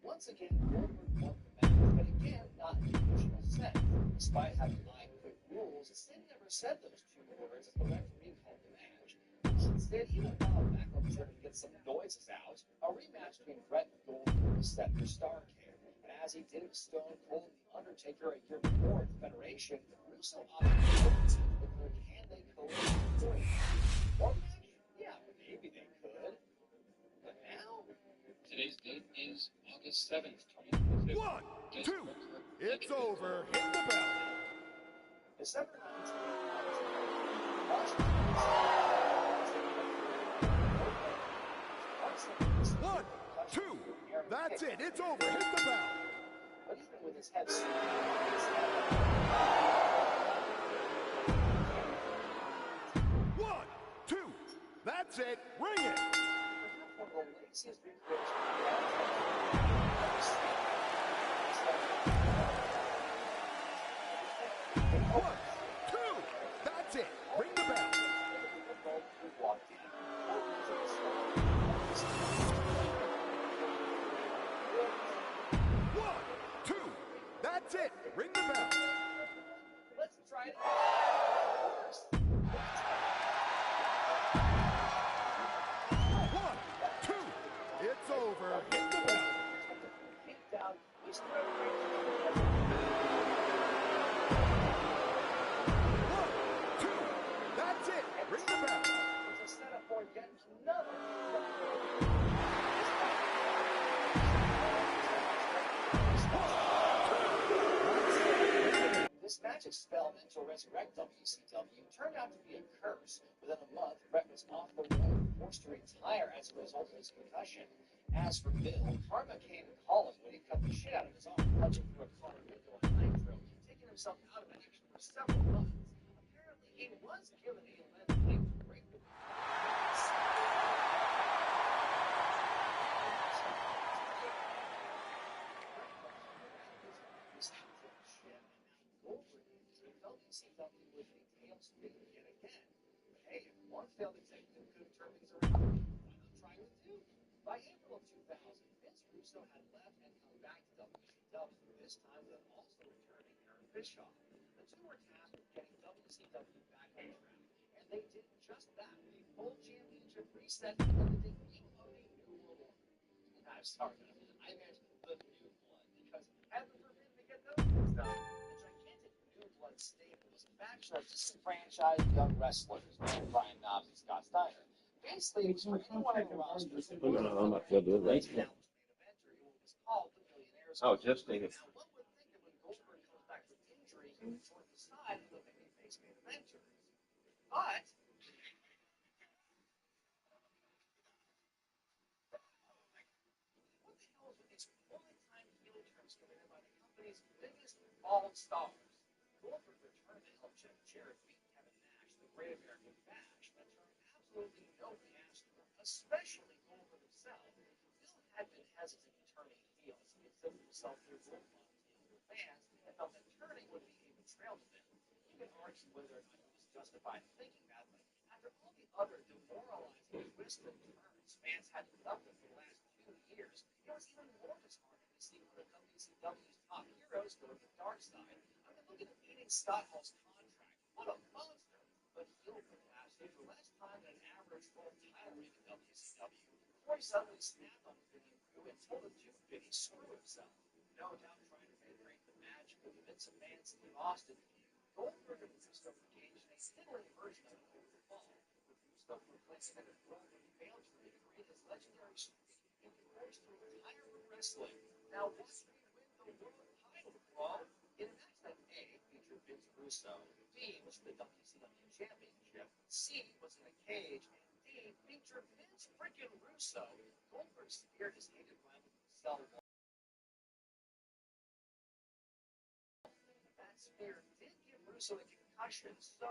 Once again, Goldberg won the match, but again, not in the traditional sense. Despite having I Quit rules, Sid never said those two words as the referee called the match. Instead, even Bob Backlund was able to get some noises out. A rematch between Brett and Goldberg was set for Starrcade. And as he did with Stone Cold and The Undertaker a year before at the Federation, Russo opted to but can they coexist? One match? Yeah, maybe they could. But now? Today's date is August 7th, 2022. 1, 2, it's over. Hit the bell. December 19th, One, two, that's it. It's over. Hit the bell. But even with his head screwed, One, two, that's it. Ring it. one of the laziest recreations One, two, that's it. Ring the bell. walked in. One, two, that's it. Ring the bell. Let's try it. One, two, it's over. Hit the bell. Kick down. One, two, that's it. Ring the bell. It's a setup for yet another. This match experimental Resurrect WCW turned out to be a curse. Within a month, Brett was off the road, forced to retire as a result of his concussion. As for Bill, karma came calling when he cut the shit out of his arm, punching through a car window on Nitro, taking himself out of action for several months. Apparently, he was given a lead pipe to break the WCW with a tail spinning yet again. But hey, if one failed executive could have turned things around, why not try with two? By April of 2000, Vince Russo had left and come back to WCW, this time with also returning Eric Bischoff. The two were tasked with getting WCW back on track, and they did just that with a full championship reset and the debut of a new world order. I'm sorry, I meant the new blood, because heaven forbid they get those mixed up. New Blood stable was a faction of disenfranchised young wrestlers named Brian Knobbs and Scott Steiner. Basically, it was for anyone on the roster who I'm not sure do it right now. was called the Millionaires. Oh, just take it. Now, one would think that when Goldberg comes back from injury, he would join the side of the babyface main eventer. But what the hell is with these one-time heel turns committed by the company's biggest bald stars? Goldberg returned to help Jeff Jarrett beat Kevin Nash, the Great American Bash, that turned absolutely nobody asked for, especially Goldberg himself. Bill had been hesitant in turning heel as he considered himself their role model to younger fans and felt that turning would be a betrayal to them. You can argue whether or not he was justified in thinking that, but after all the other demoralizing twists and turns fans had to put up with for the last 2 years, it was even more disheartening to see one of WCW's top heroes go to the dark side. I mean, look at eating Scott Hall's contract. What a monster! But heel capacity for less time than an average world title reign in WCW before he suddenly snapped on Vinny Crew and told him to Vinny screw himself. No doubt trying to recreate the magic of the Vince McMahon Steve Austin feud. Goldberg and Russo engaged in a similar version of it over the fall, with Russo proclaiming that if Goldberg failed to recreate his legendary streak, he'd be forced to retire from wrestling. Now, watch me win the world title, bro. In a match that A, Vince Russo. B was for the WCW Championship. C was in a cage. And D featured Vince freaking Russo. Goldberg speared his hated rival to the cell wall. That spear did give Russo a concussion, so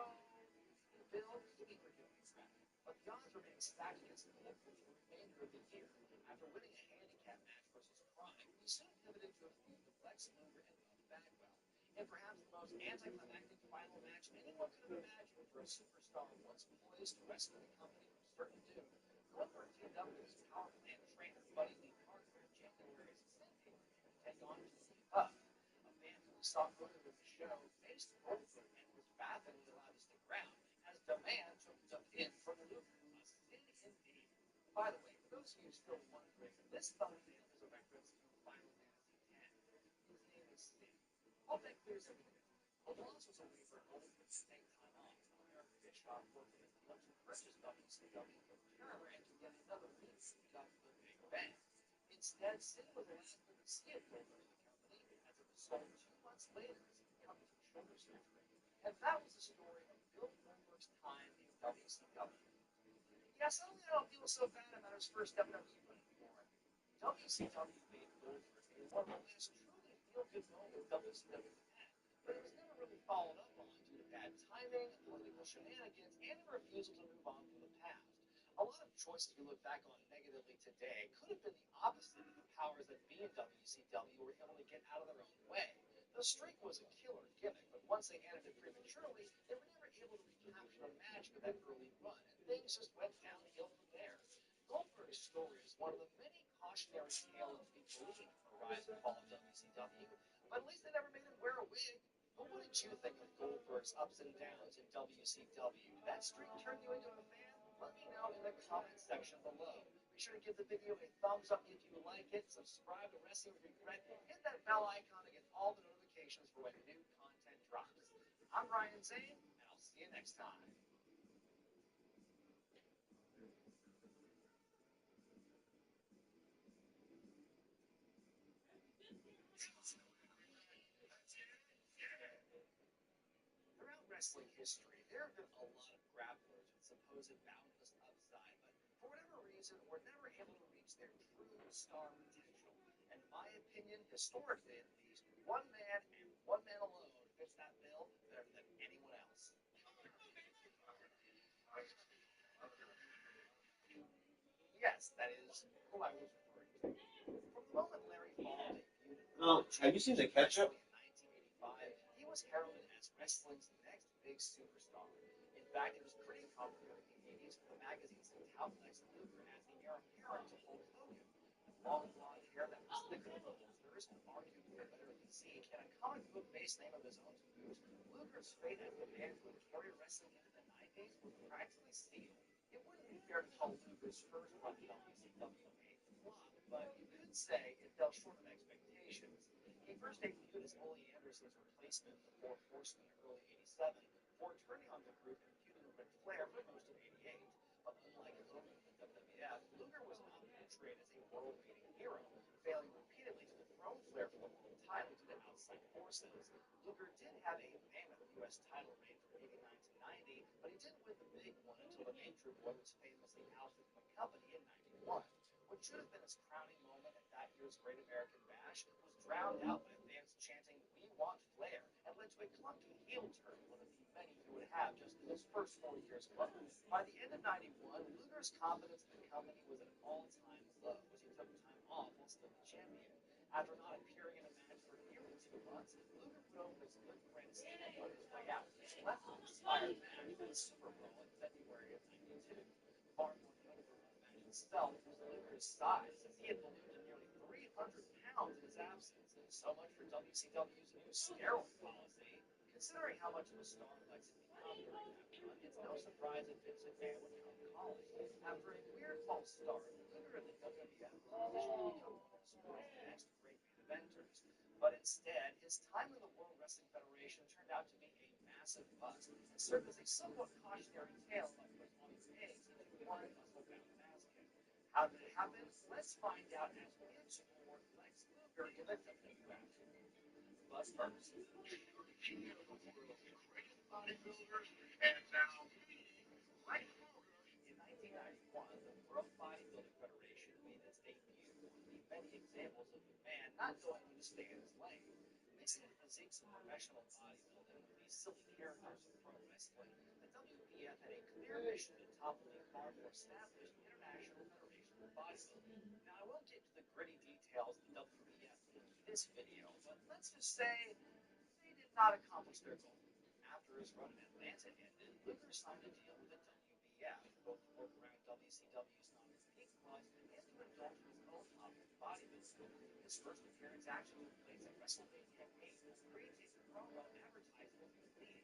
Bill Keating were doing that. But the odds remain stacked against Goldberg for the remainder of the year. After winning a handicap match versus Prime, he soon pivoted to a feud with Lex Luger and Buff Bagwell. And perhaps the most anticlimactic final match anyone could have imagined for a superstar once poised to wrestle the company from certain doom. Goldberg teamed up with his power plant trainer, Buddy Lee Parker, in January as a Sin to take on Jimmy Buff. A man who we saw earlier in the show faced Goldberg and was bafflingly allowed to stick around as the man jumped in for Luger. A sin indeed. By the way, for those of you still wondering, this thumbnail is a reference to Final Fantasy X. His name is Sting. Hope that clears everything up. The loss was a way for Goldberg to take time off. Eric Bischoff worked with him to purchase WCW for Turner and to get another lead got the Big Bang. Instead, Sting was allowed to see it Goldberg in the company as it was sold 2 months later as he recovered from shoulder surgery. And that was the story of Bill Goldberg's time in WCW. Yeah, suddenly I don't feel so bad about his first WWE run anymore. WCW made Goldberg one of the last truly feel-good moments WCW had, but it was never really followed up on due to bad timing, political shenanigans, and a refusal to move on from the past. A lot of choices we look back on negatively today could have been the opposite of the powers that be in WCW were able to get out of their own way. The streak was a killer gimmick, but once they ended it prematurely, they were never able to recapture the magic of that early run, and things just went downhill from there. Goldberg's story is one of the many cautionary tales to be believed from the rise and fall of WCW, but at least they never made him wear a wig. But what did you think of Goldberg's ups and downs in WCW? Did that streak turn you into a fan? Let me know in the comment section below. Be sure to give the video a thumbs up if you like it, subscribe to Wrestling with Regret, hit that bell icon to get all the notifications for when new content drops. I'm Ryan Zane, and I'll see you next time. Throughout wrestling history, there have been a lot of grapplers with supposed boundless upside, but for whatever reason, were never able to reach their true star potential. And in my opinion, historically at least, one man and one man alone fits that bill better than anyone else. Yes, that is who I was referring to. From the moment Larry Hall debuted Have you seen the ketchup? in 1985, he was heralded as wrestling's next big superstar. In fact, it was pretty popular in the 80s for the magazines to tout Lex Luger as the heir apparent to Hulk Hogan. Long blonde hair that was thicker than Luger's, arguably a better physique, and a comic book-based name of his own to boot, Luger's fate as the man who would carry wrestling into the 90s was practically sealed. It wouldn't be fair to call Luger's first run in WCW a flop, but you could say it fell short of expectations. He first debuted as Ole Anderson's replacement in the Four Horsemen in early '87, before turning on the group and feuding with Ric Flair for most of '88. But unlike Hogan in the WWF, Luger was not portrayed as a world-beating hero, failing repeatedly to dethrone Flair for the world title due to outside forces. Luger did have a mammoth U.S. title reign from '89 to '90, but he didn't win the big one until the Nature Boy was famously ousted from the company in '91. What should have been his crowning moment at that year's Great American Bash was drowned out by fans chanting, "We want Flair," and led to a clunky heel turn, one of the many he would have just in his first 4 years alone. By the end of '91, Luger's confidence in the company was at an all-time low as he took time off while still the champion. After not appearing in a match for nearly 2 months, Luger put over his good friend Sting on his way out, and left an inspired match for the Super Bowl in February of '92. Far more notable than the match itself was Luger's size, as he had ballooned to nearly 300 pounds in his absence. So much for WCW's new steroid policy. Considering how much of a star Lex had become during that run, it's no surprise that Vince McMahon would come calling. After a weird false start, Luger and the WWF positioned to become one of the sport's next great main eventers. But instead, his time in the World Wrestling Federation turned out to be a massive bust, and served as a somewhat cautionary tale about putting on his eggs in one muscle-bound basket. How did it happen? Let's find out as we explore Lex Luger in the WWF. bus purposes. In 1991, the World Bodybuilding Federation made its debut, one of the many examples of a man not knowing when to stay in his lane. Mixing the physiques of professional bodybuilding with these silly characters of pro wrestling, the WBF had a clear mission to topple a far more established International Federation of Bodybuilding. Now, I won't get into the gritty details of the WBF in this video, but let's just say they did not accomplish their goal. After his run in Atlanta ended, Luger signed a deal with the WBF, both to work around WCW's non-compete clause and to indulge in his own hobby of bodybuilding. His first appearance actually took place at WrestleMania 8 with pre-taped promo advertising his theme.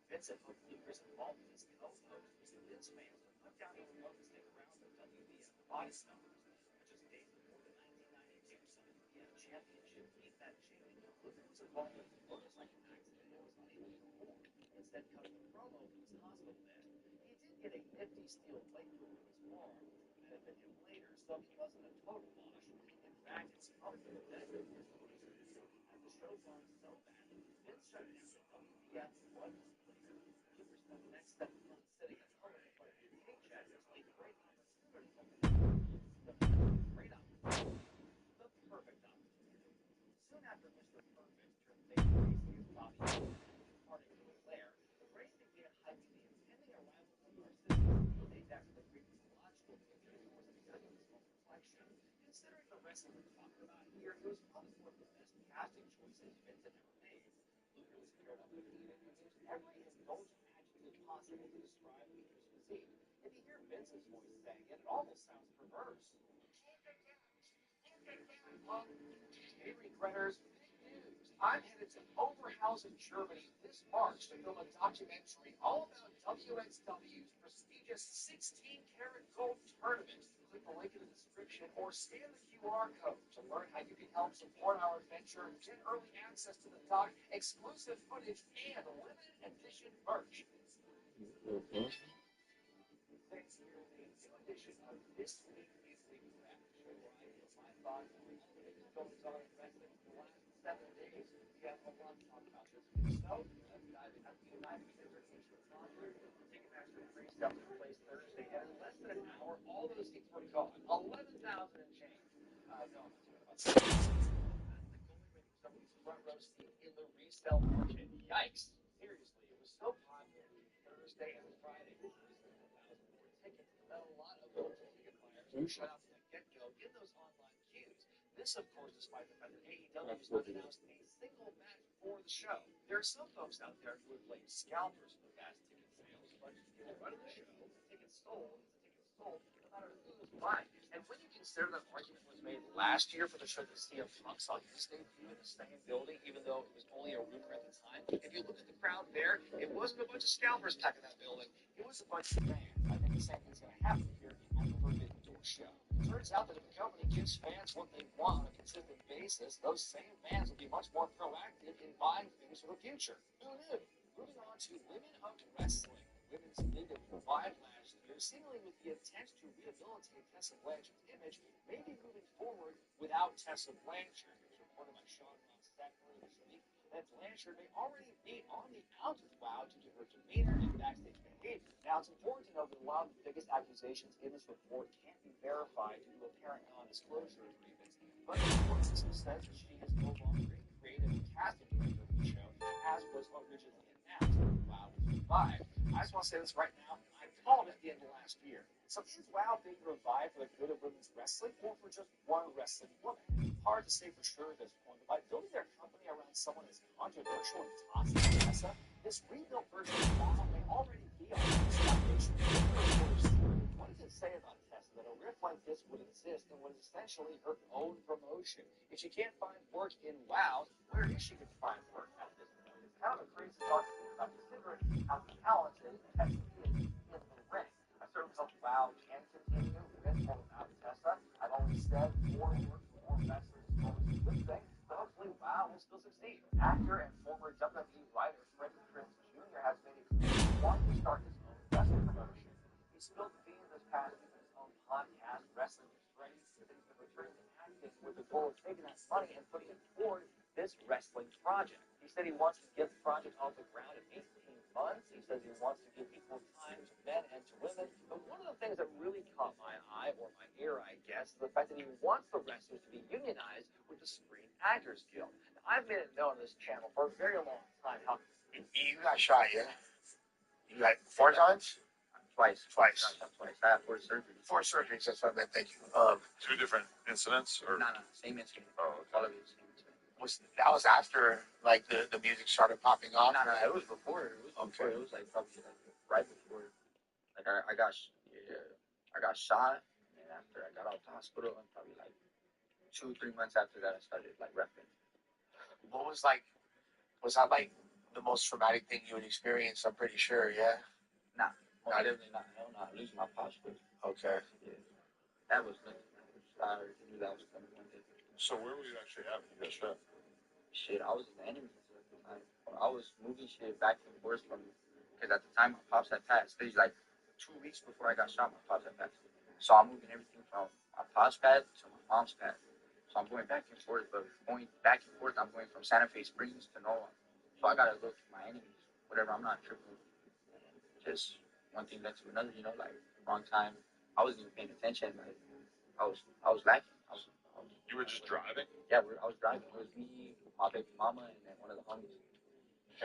Vince had hoped Luger's involvement as co-host would convince fans to put down the remote and stick around for WBF Body Stars. But just days before the 1992 WBF Championship beat that chain, Luger was involved in a motorcycle accident and was unable to perform. Instead, cutting a promo from his hospital bed. He did get a nifty steel plate through his forearm to benefit him later, so he wasn't a total wash. In fact, it's probably the benefit of his motorcycle. As the show gone so badly, Vince shut down the WBF one month later. Luger spent the next 7 months sitting at home in front of his paycheck until he great opportunity the perfect opportunity. Soon after Mr. Perfect turned babyface against Bobby departing from Flair, the Rays began hyping the impending arrival of Narcissus days after the previous logical picture was examining his own reflection. Considering the wrestling we're talking about here, it was probably one of the best casting choices Vince had ever made. Luger was paired up with Heenan, who used every indulgent adjective possible to describe Luger's physique. If you hear Vince's voice saying it, it almost sounds perverse. Hey, regretters, big news. I'm headed to Oberhausen, Germany this March to film a documentary all about WXW's prestigious 16-karat gold tournament. Click the link in the description or scan the QR code to learn how you can help support our adventure and get early access to the doc, exclusive footage, and limited edition merch. Thanks for the new edition of This Week is the Crap Show, where I give my thoughts on all the biggest goings on in wrestling for the last 7 days. We have a lot to talk about this week, so let's dive in. The United Visitation Concert, Ticketmaster pre-sale took place Thursday, and in less than an hour, all those seats were gone. 11,000 and change. No, I'm not talking about that. Only making somebody's front row seat in the resale market. Yikes! Seriously, it was so popular Thursday and Friday. Tickets, a lot of local ticket buyers who shut out from the get-go in those online queues. This, of course, despite the fact that AEW has not announced a single match for the show. There are some folks out there who would blame scalpers for the fast ticket sales, but in the run of the show, the ticket sold is a ticket sold, no matter who's buying. And when you consider that argument was made last year for the show that CM Punk saw his debut in the same building, even though it was only a rumor at the time, if you look at the crowd there, it wasn't a bunch of scalpers packing that building. It was a bunch of fans. I think the same thing's going to happen here at the Forbidden Door show. It turns out that if a company gives fans what they want on a consistent basis, those same fans will be much more proactive in buying things for the future. Who knew? Moving on to Women-Owned Wrestling. Women's League of revived last year, seemingly with the intent to rehabilitate Tessa Blanchard's image, may be moving forward without Tessa Blanchard. It was reported by Sean Ross Sack earlier this week that Blanchard may already be on the out of WoW due to her demeanor and backstage behavior. Now, it's important to note that a lot of the biggest accusations in this report can't be verified due to apparent non-disclosure agreements, but the report says that she is no longer a creative and casting director of the show, as was originally announced when WoW was revived. I just want to say this right now, I called it at the end of last year. So is WoW being revived for the good of women's wrestling or for just one wrestling woman? Hard to say for sure at this point, but by building their company around someone as controversial and toxic as Tessa, this rebuilt version of WoW may already be on this foundation. What does it say about Tessa that a riff like this would exist in what is essentially her own promotion? If she can't find work in WoW, where is she going to find work at this point? It's kind of a crazy thought to think about, considering how talented Tessa is in the ring. I certainly hope WoW can continue with or without Tessa. I've always said more work for more wrestlers is always a good thing, but hopefully WoW will still succeed. Actor and former WWE writer Freddie Prinze Jr. has made it clear he wants to start his own wrestling promotion. He spilled the beans this past week with his own podcast, Wrestling with Freddie, that he's been returning to acting with the goal of taking that money and putting it toward this this wrestling project. He said he wants to get the project off the ground in 18 months. He says he wants to give equal time to men and to women. But one of the things that really caught my eye, or my ear, I guess, is the fact that he wants the wrestlers to be unionized with the Screen Actors Guild. Now, I've made it known on this channel for a very long time how You got shot, yeah? You got 4 times? Twice. Twice. Twice. I have 4 surgeries. 4 surgeries, that's what I meant, thank you. 2 different incidents? Or? No, same incident. Oh, okay. All of it, same incident. That was after, like, the music started popping off? No, it was before. It was like probably like right before. Like I got shot, and after I got out of the hospital, and probably like 2-3 months after that, I started like repping. What was that like the most traumatic thing you would experience? I'm pretty sure, yeah? Nah, definitely not. Hell no, losing my posture. Okay. Yeah. That was nothing. I already knew that was coming one day. So where were you actually at when you got shot? Shit, I was in the enemy at the time. I was moving shit back and forth because at the time my pops had passed. It was like 2 weeks before I got shot, my pops had passed. So I'm moving everything from my pops' pad to my mom's pad. So I'm going back and forth, but going back and forth, I'm going from Santa Fe Springs to NOLA. So I gotta look at my enemies, whatever. I'm not tripping. Just one thing led to another, like wrong time. I wasn't even paying attention. Like I was lacking. You were just driving? Yeah, I was driving. It was me, my baby mama, and then one of the homies.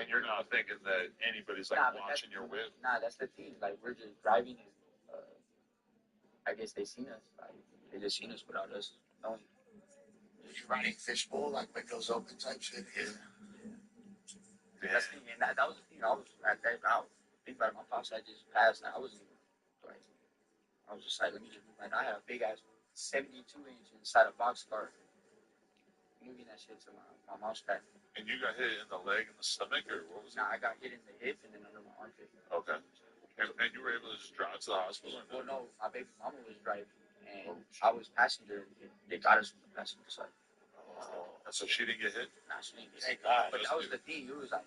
And you're not thinking that anybody's like watching your whip? Nah, that's the thing. Like we're just driving, and I guess they seen us. Like they just seen us without us knowing. You riding fishbowl, like windows open type shit? Yeah. That's the thing, and that was the thing. I was at that. I think about it, my pops had just passed, and I was just like, let me just move. And I had a big ass 72-inch inside a boxcar, moving that shit to my mom's pad. And you got hit in the leg and the stomach, or what was it? Nah, I got hit in the hip and then under my armpit. Okay. And you were able to just drive to the hospital? Well, no, my baby mama was driving, and I was passenger, and they got us from the passenger side. And so she didn't get hit? Nah, she didn't get Thank hit. God. But that was the thing. It was like,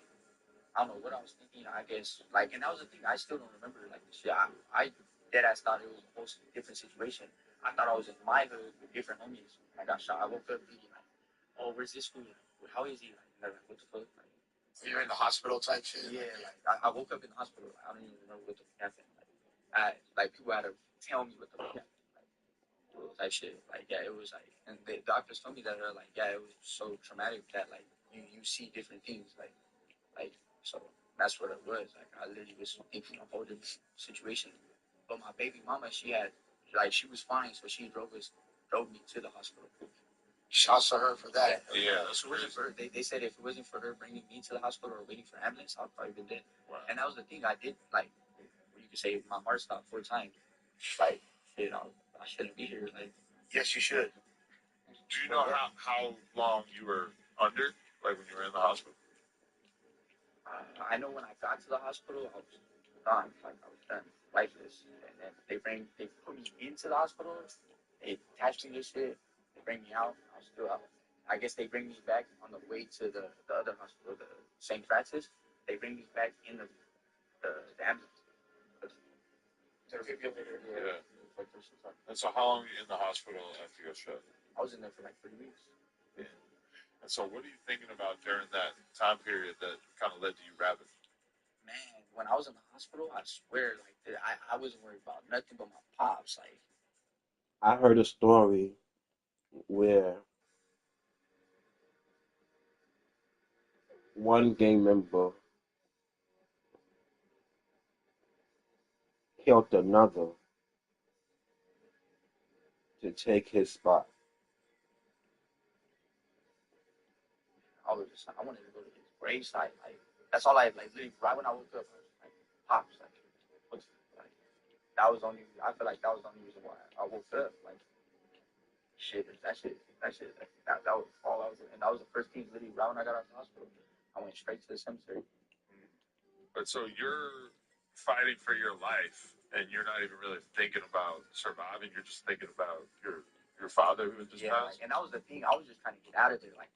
I don't know what I was thinking. I guess, like, and that was the thing. I still don't remember, like, the shit. I deadass thought it was a whole different situation. I thought I was in my hood with different homies. I got shot. I woke up thinking, like, oh, where's this fool? How is he? Like, what the fuck? Like, You're in the hospital type shit? Yeah, like, I woke up in the hospital. I don't even remember what the fuck happened. Like people had to tell me what the fuck happened. Like, type shit. Like, yeah, it was like, and the doctors told me that they're like, yeah, it was so traumatic that like you see different things. Like, so that's what it was. Like, I literally was thinking a whole different situation. But my baby mama, she was fine, so she drove me to the hospital. Shouts to her for that. Yeah, If it wasn't for her, they said if it wasn't for her bringing me to the hospital or waiting for ambulance, I'd probably been dead. Wow. And that was the thing. I did, like, you could say my heart stopped 4 times. Like, I shouldn't be here. Like, yes, you should. Do you know how long you were under, like when you were in the hospital? I know when I got to the hospital, I was gone. Like, I was done, lifeless. And then they put me into the hospital. They attached me to shit. They bring me out. I was still out. I guess they bring me back on the way to the other hospital, the St. Francis. They bring me back in the ambulance. Yeah. And so how long were you in the hospital after you got shot? I was in there for like 3 weeks. Yeah. And so what are you thinking about during that time period that kind of led to you rapping? Man, when I was in the hospital, I swear, like, I wasn't worried about nothing but my pops. Like, I heard a story where one gang member killed another to take his spot. I wanted to go to his gravesite. Like, that's all I, like, literally, right when I woke up, I was like, pops, like, what's, like, I feel like that was the only reason why I woke up. Like, that was all I was doing. And that was the first thing, literally, right when I got out of the hospital. I went straight to the cemetery. But so you're fighting for your life, and you're not even really thinking about surviving. You're just thinking about your father who had just passed. Like, and that was the thing. I was just trying to get out of there. Like,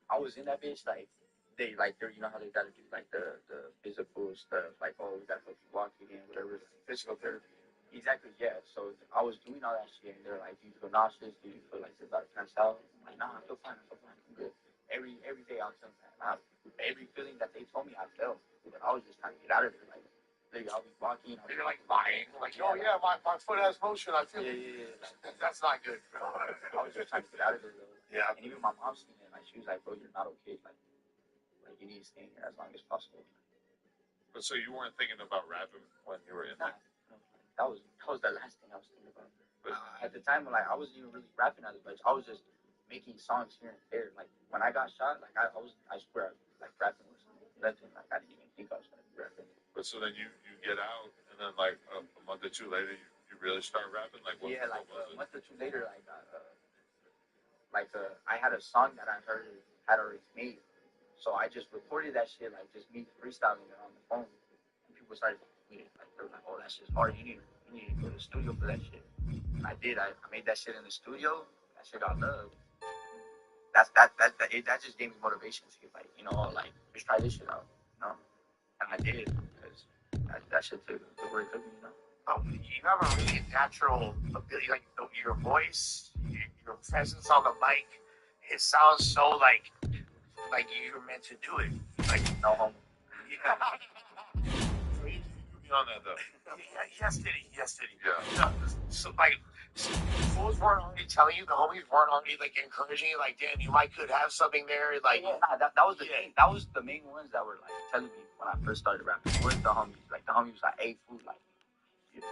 I was in that bitch. Like, they you know how they gotta do like the physical stuff. Like, oh, we gotta help you walk again, whatever. Physical therapy. Exactly. Yeah. So I was doing all that shit, and they're like, "Do you feel nauseous? Do you feel like you're about to pass out?" I'm like, "Nah, I feel fine. I'm good." every day I was telling them, every feeling that they told me I felt. But I was just trying to get out of there. Like, I'll be walking. You're like lying. Like, oh yeah, my foot has motion. I feel. Yeah. Like, that's not good, bro. I was just trying to get out of there, though. Yeah. And even my mom seen it. Like, she was like, bro, you're not okay. Like you need to stay here as long as possible. But so you weren't thinking about rapping when you were in there? That was the last thing I was thinking about. But at the time, like, I wasn't even really rapping as much. I was just making songs here and there. Like, when I got shot, like, I swear, like, rapping was nothing. Like, I didn't even think I was going to be rapping. But so then you get out, and then, like, a month or two later, you really start rapping? Like, what, yeah, like, what was a month or two later, I had a song that I had already made. So I just recorded that shit, like, just me freestyling it on the phone. And people started tweeting, like, they were like, oh, that shit's hard. You need to go to the studio for that shit. And I did. I made that shit in the studio. That shit got love. That just gave me motivation to get, like, you know, like, just try this shit out, you know? And I did, because that shit took where it took me, you know? You have a really natural ability, like, your voice, your presence on the mic. It sounds so like you're meant to do it. Like, no homo. Yeah. you be on that, though? Yes, did he? Yeah. So, like, fools weren't already telling you, the homies weren't already, like, encouraging you, like, damn, you could have something there, like... Yeah, that was the thing. That was the main ones that were, like, telling me when I first started rapping. Where's the homies? Like, the homies was like, hey, fool, like, you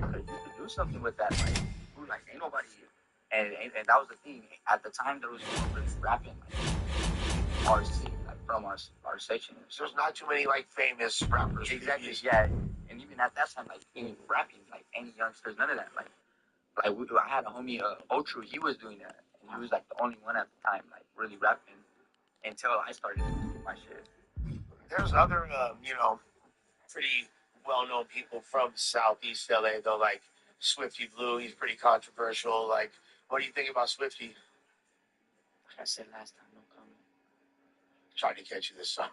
could do something with that, like, fool, like, ain't nobody here. And that was the thing. At the time, there was nobody rapping, like, our city, like, from our section. There's not too many, like, famous rappers. Exactly, yeah. And even at that time, like, any rapping, like, any youngsters, none of that, like, I had a homie, Ultra, he was doing that. And he was, like, the only one at the time, like, really rapping until I started doing my shit. There's other, pretty well-known people from Southeast LA, though, like Swifty Blue. He's pretty controversial. Like, what do you think about Swifty? Like I said last time, no comment. Trying to catch you this summer.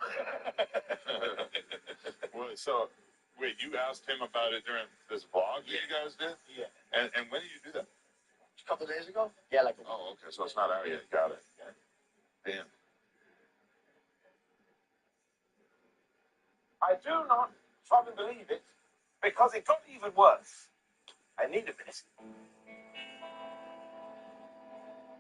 Wait, you asked him about it during this vlog that you guys did? Yeah. And when did you do that? A couple of days ago? Yeah, like... Oh, okay, so it's not out yet. Got it. Damn. I do not fully believe it, because it got even worse. I need a minute.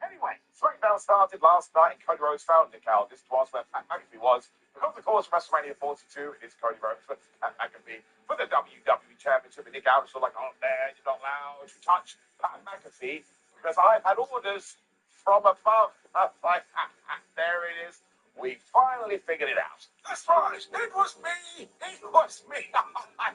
Anyway, SmackDown started last night in Cody Rhodes' fountain account. This was where Pat McAfee was. Because, of course, WrestleMania 42, it is Cody Rhodes versus Pat McAfee for the WWE Championship. And Nick Aldis was like, oh, man, you're not allowed to touch Pat McAfee because I've had orders from above. Like, there it is. We finally figured it out. That's right. It was me. I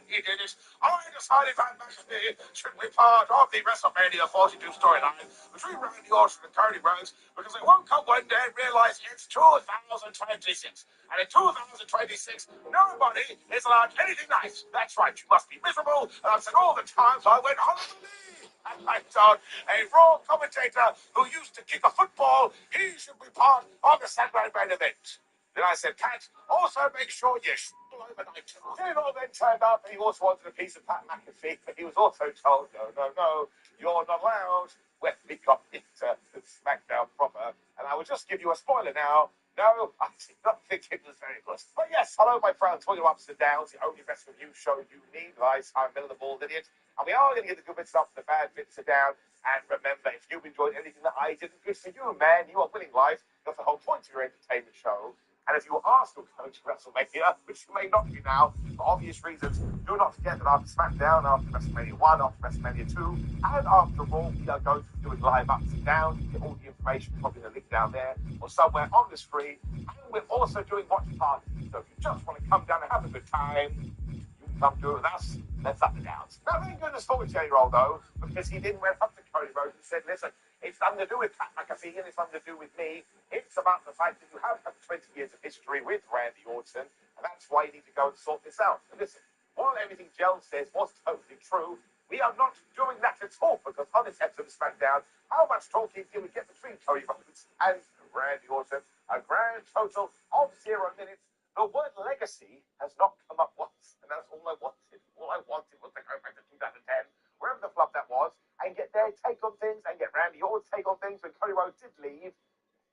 did it. I decided Pat McAfee should be part of the WrestleMania 42 storyline between Randy Orton and Cody Rhodes because they woke up one day and realized it's 2026. And in 2026, nobody is allowed anything nice. That's right. You must be miserable. And I've said all the times I went on the knee. And I told a Raw commentator who used to kick a football, he should be part of the Saturday main event. Then I said, Pat, also make sure you overnight. Dino then turned up and he also wanted a piece of Pat McAfee, but he was also told, no, you're not allowed. When we got into SmackDown proper, and I will just give you a spoiler now. No, I did not think it was very good. But yes, hello, my friends. All your ups and downs. The only best review show you need. Guys, I'm Miller the Bald Idiot. And we are going to get the good bits up, the bad bits are down. And remember, if you've enjoyed anything that I did, good for you, man. You are winning life. That's the whole point of your entertainment show. And if you are still going to WrestleMania, which you may not be now, for obvious reasons, do not forget that after SmackDown, after WrestleMania 1, after WrestleMania 2, and after Raw, we are going to be doing live ups and downs. You get all the information, probably the link down there, or somewhere on the screen. And we're also doing watch parties. So if you just want to come down and have a good time, you can come do it with us. Let's up and downs. Now, thank goodness for 40-year-old, though, because he didn't went up to Cody Rhodes and said, listen, it's nothing to do with Pat McAfee and it's nothing to do with me. It's about the fact that you have had 20 years of history with Randy Orton, and that's why you need to go and sort this out. And listen, while everything Jill says was totally true, we are not doing that at all, because on this episode of SmackDown, how much talking did we get between Cody Rhodes and Randy Orton? A grand total of 0 minutes. The word legacy has not come up once, and that's all I wanted. All I wanted was to go back to 2010, wherever the flub that was, and get their take on things, and get Randy Orton's take on things when Cody Rhodes did leave.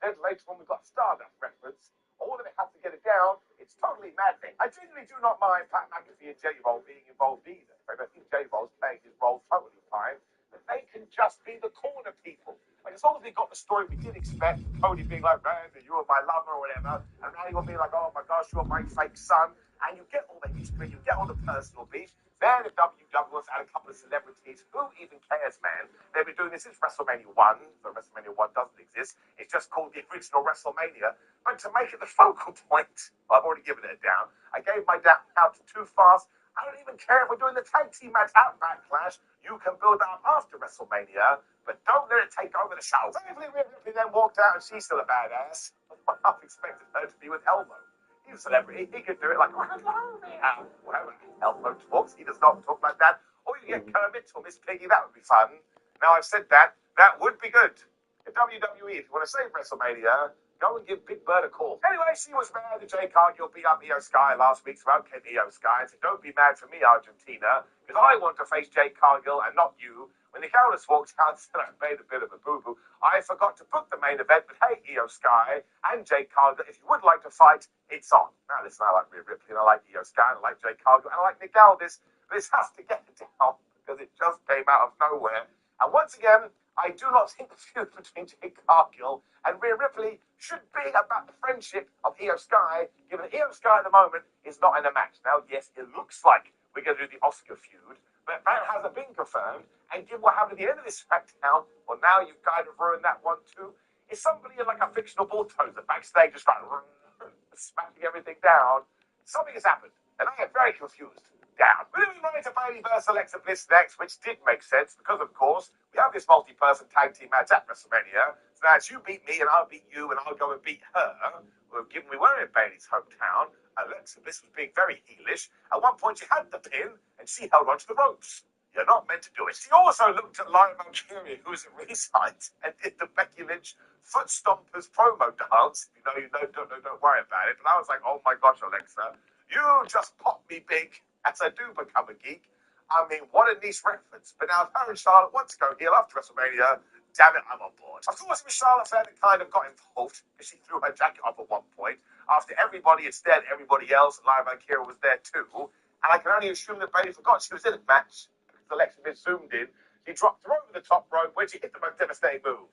Then later when we got Stardust reference, all of it has to get it down. It's totally maddening. I genuinely do not mind Pat McAfee and J-Roll being involved either. I think J-Roll's playing his role totally fine. But they can just be the corner people. Like, as long as we got the story we did expect, Cody being like, Randy, you were my lover or whatever, and Randy will be like, oh my gosh, you're my fake son, and you get all the history, you get all the personal beef. Then if WWE and a couple of celebrities, who even cares, man? They've been doing this since WrestleMania 1, but WrestleMania 1 doesn't exist. It's just called the original WrestleMania. But to make it the focal point, I've already given it down. I gave my down out too fast. I don't even care if we're doing the tag team match at Backlash. You can build up after WrestleMania, but don't let it take over the show. Ripley then walked out, and she's still a badass. I expected her to be with Elmo. He's a celebrity. He could do it like, whatever. Elmo talks. He does not talk like that. Or you get Kermit or Miss Piggy. That would be fun. Now I've said that. That would be good. If WWE, if you want to save WrestleMania, go and give Big Bird a call. Anyway, she was mad that Jay Cargill beat up Io Sky last week, so out came Io Sky. So don't be mad for me, Argentina, because I want to face Jay Cargill and not you. When the Countess walked out and said I made a bit of a boo-boo, I forgot to book the main event, but hey, Io Sky and Jay Cargill, if you would like to fight, it's on. Now listen, I like Rhea Ripley, and I like Io Sky, and I like Jay Cargill, and I like Nick Aldis, but this has to get down, because it just came out of nowhere. And once again, I do not think the feud between Jay Cargill and Rhea Ripley should be about the friendship of Io Sky, given that Io Sky at the moment is not in a match. Now, yes, it looks like we're going to do the Oscar feud, but that hasn't been confirmed. And given what happened at the end of this SmackDown, well, now you've kind of ruined that one too. Is somebody in like a fictional bulldozer backstage just like smacking everything down? Something has happened, and I am very confused. Down. We're moving on to Bayley versus Alexa Bliss next, which did make sense because, of course, we have this multi-person tag team match at WrestleMania. So now it's you beat me, and I'll beat you, and I'll go and beat her. Well, given we were in Bayley's hometown, Alexa Bliss was being very heelish. At one point, she had the pin, and she held onto the ropes. You're not meant to do it. She also looked at Lyra Valkyria, who was at ringside, and did the Becky Lynch foot stompers promo dance. Don't worry about it. But I was like, oh my gosh, Alexa, you just popped me big as I do become a geek. I mean, what a nice reference. But now if her and Charlotte want to go heel after WrestleMania, damn it, I'm on board. Of course, it was Charlotte Flair that kind of got involved, because she threw her jacket up at one point, after everybody had stared at everybody else, and Lyra Valkyria was there too. And I can only assume that Bayley forgot she was in a match, because Alexa Bliss zoomed in. She dropped her over the top rope when she hit the most devastating move.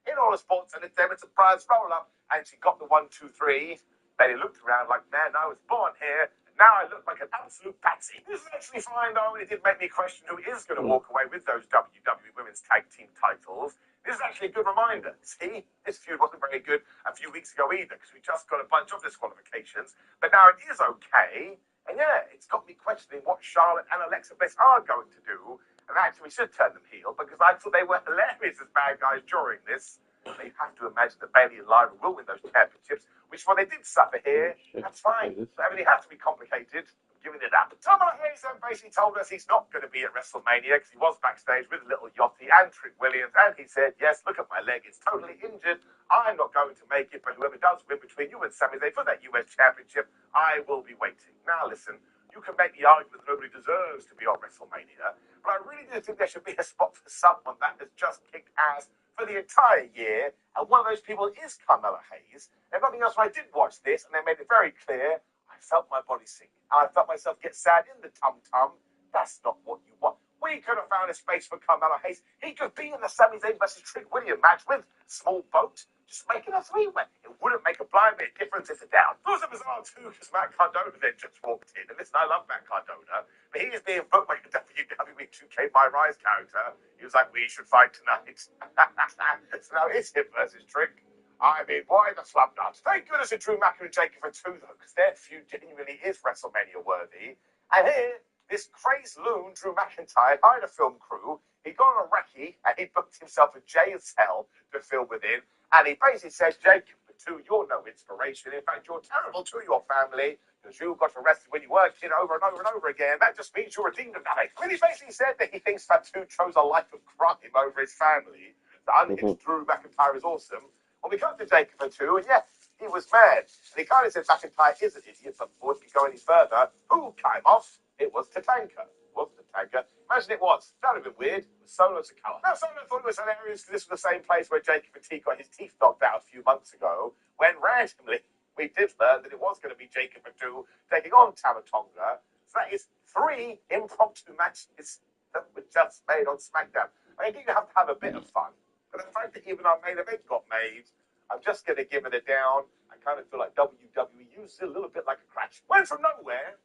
In all the sports, and it's a surprise roll-up, and she got the 1, 2, 3. Bayley looked around like, man, I was born here. Now I look like an absolute patsy. This is actually fine, though, and it did make me question who is going to walk away with those WWE Women's Tag Team titles. This is actually a good reminder. See, this feud wasn't very good a few weeks ago either, because we just got a bunch of disqualifications. But now it is okay, and yeah, it's got me questioning what Charlotte and Alexa Bliss are going to do. And actually, we should turn them heel, because I thought they were hilarious as bad guys during this. They have to imagine that Bayley and Lyra will win those championships, which, when they did suffer here, that's fine. So everything has to be complicated. I'm giving it up. But Tommaso Hayes basically told us he's not going to be at WrestleMania because he was backstage with Little Yachty and Trick Williams, and he said, yes, look at my leg, it's totally injured. I'm not going to make it, but whoever does win between you and Sami Zayn for that US Championship, I will be waiting. Now, listen, you can make the argument that nobody deserves to be on WrestleMania, but I really do think there should be a spot for someone that has just kicked ass for the entire year, and one of those people is Carmella Hayes. If nothing else, when I did watch this, and they made it very clear, I felt my body sink, and I felt myself get sad in the tum-tum. That's not what you want. We could have found a space for Carmella Hayes. He could be in the Sami Zayn versus Trick Williams match with Small Boat, just making a three-way. It wouldn't make a blind bit of difference if it's down. It was bizarre too, because Matt Cardona then just walked in, and listen, I love Matt Cardona, but he is being booked like a WWE 2K My Rise character. He was like, we should fight tonight. So now it's him versus Trick. I mean, why the slum nuts? Thank goodness it's Drew McIntyre and Jacob for two, though, because their feud genuinely is WrestleMania worthy. And here, this crazed loon, Drew McIntyre, hired a film crew. He got on a recce, and he booked himself a jail cell to film within. And he basically said, Jacob, for two, you're no inspiration. In fact, you're terrible to your family, because you got arrested when you worked in over and over and over again. That just means you're a demon. When he basically said that he thinks Fatu chose a life of crime over his family, the unhinged Drew McIntyre is awesome. Well, we come to Jacob Fatu, and yes, he was mad. And he kind of said McIntyre is an idiot, but before we go any further, who came off? It was Tatanka. Was Tatanka? Imagine it was. That would have been weird. It was Solo Sikoa. Now, Solo thought it was hilarious because this was the same place where Jacob Fatu got his teeth knocked out a few months ago when randomly we did learn that it was going to be Jacob Adu taking on Tama Tonga. So that is 3 impromptu matches that were just made on SmackDown. I think you have to have a bit of fun. But the fact that even our main event got made, I'm just going to give it a down. I kind of feel like WWE used it a little bit like a crutch. When from nowhere,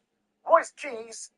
Royce Keys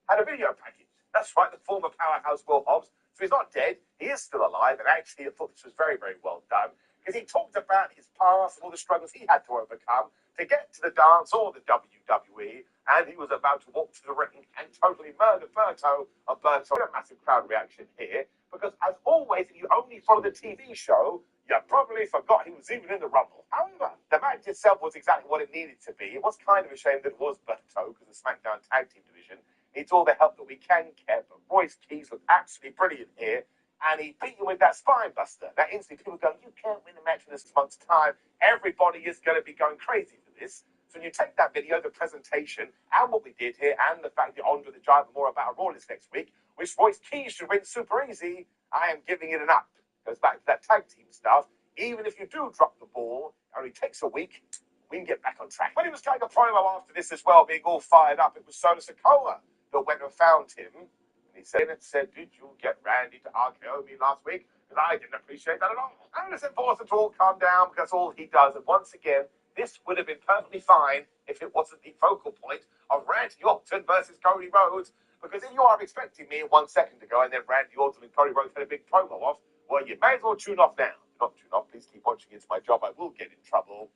had a video package. That's right, the former powerhouse Will Hobbs. So he's not dead. He is still alive. And actually, I thought this was very, very well done. Because he talked about his past and all the struggles he had to overcome to get to the dance or the WWE. And he was about to walk to the ring and totally murder Berto. Berto had a massive crowd reaction here. Because as always, if you only follow the TV show, you probably forgot he was even in the Rumble. However, the match itself was exactly what it needed to be. It was kind of a shame that it was Berto, because the SmackDown Tag Team Division needs all the help that we can get. But Royce Keys looked absolutely brilliant here. And he beat you with that spine buster. Now, instantly, people go, you can't win a match in this month's time. Everybody is going to be going crazy for this. So when you take that video, the presentation, and what we did here, and the fact that Andre the Giant Memorial Battle Royal is next week, which Royce Keys should win super easy, I am giving it an up. Goes back to that tag team stuff. Even if you do drop the ball, it only takes a week, we can get back on track. When he was cutting a promo after this as well, being all fired up, it was Solo Sikoa that went and found him. He said, did you get Randy to RKO me last week? Because I didn't appreciate that at all. And it's important to all calm down because that's all he does. And once again, this would have been perfectly fine if it wasn't the focal point of Randy Orton versus Cody Rhodes. Because if you are expecting me 1 second ago and then Randy Orton and Cody Rhodes had a big promo off, well, you may as well tune off now. Do not tune off. Please keep watching. It's my job. I will get in trouble.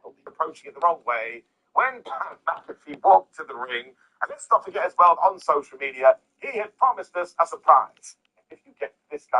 I'll be approaching it the wrong way. When Pat McAfee walked to the ring, and let's not forget as well, on social media, he had promised us a surprise. If you get this guy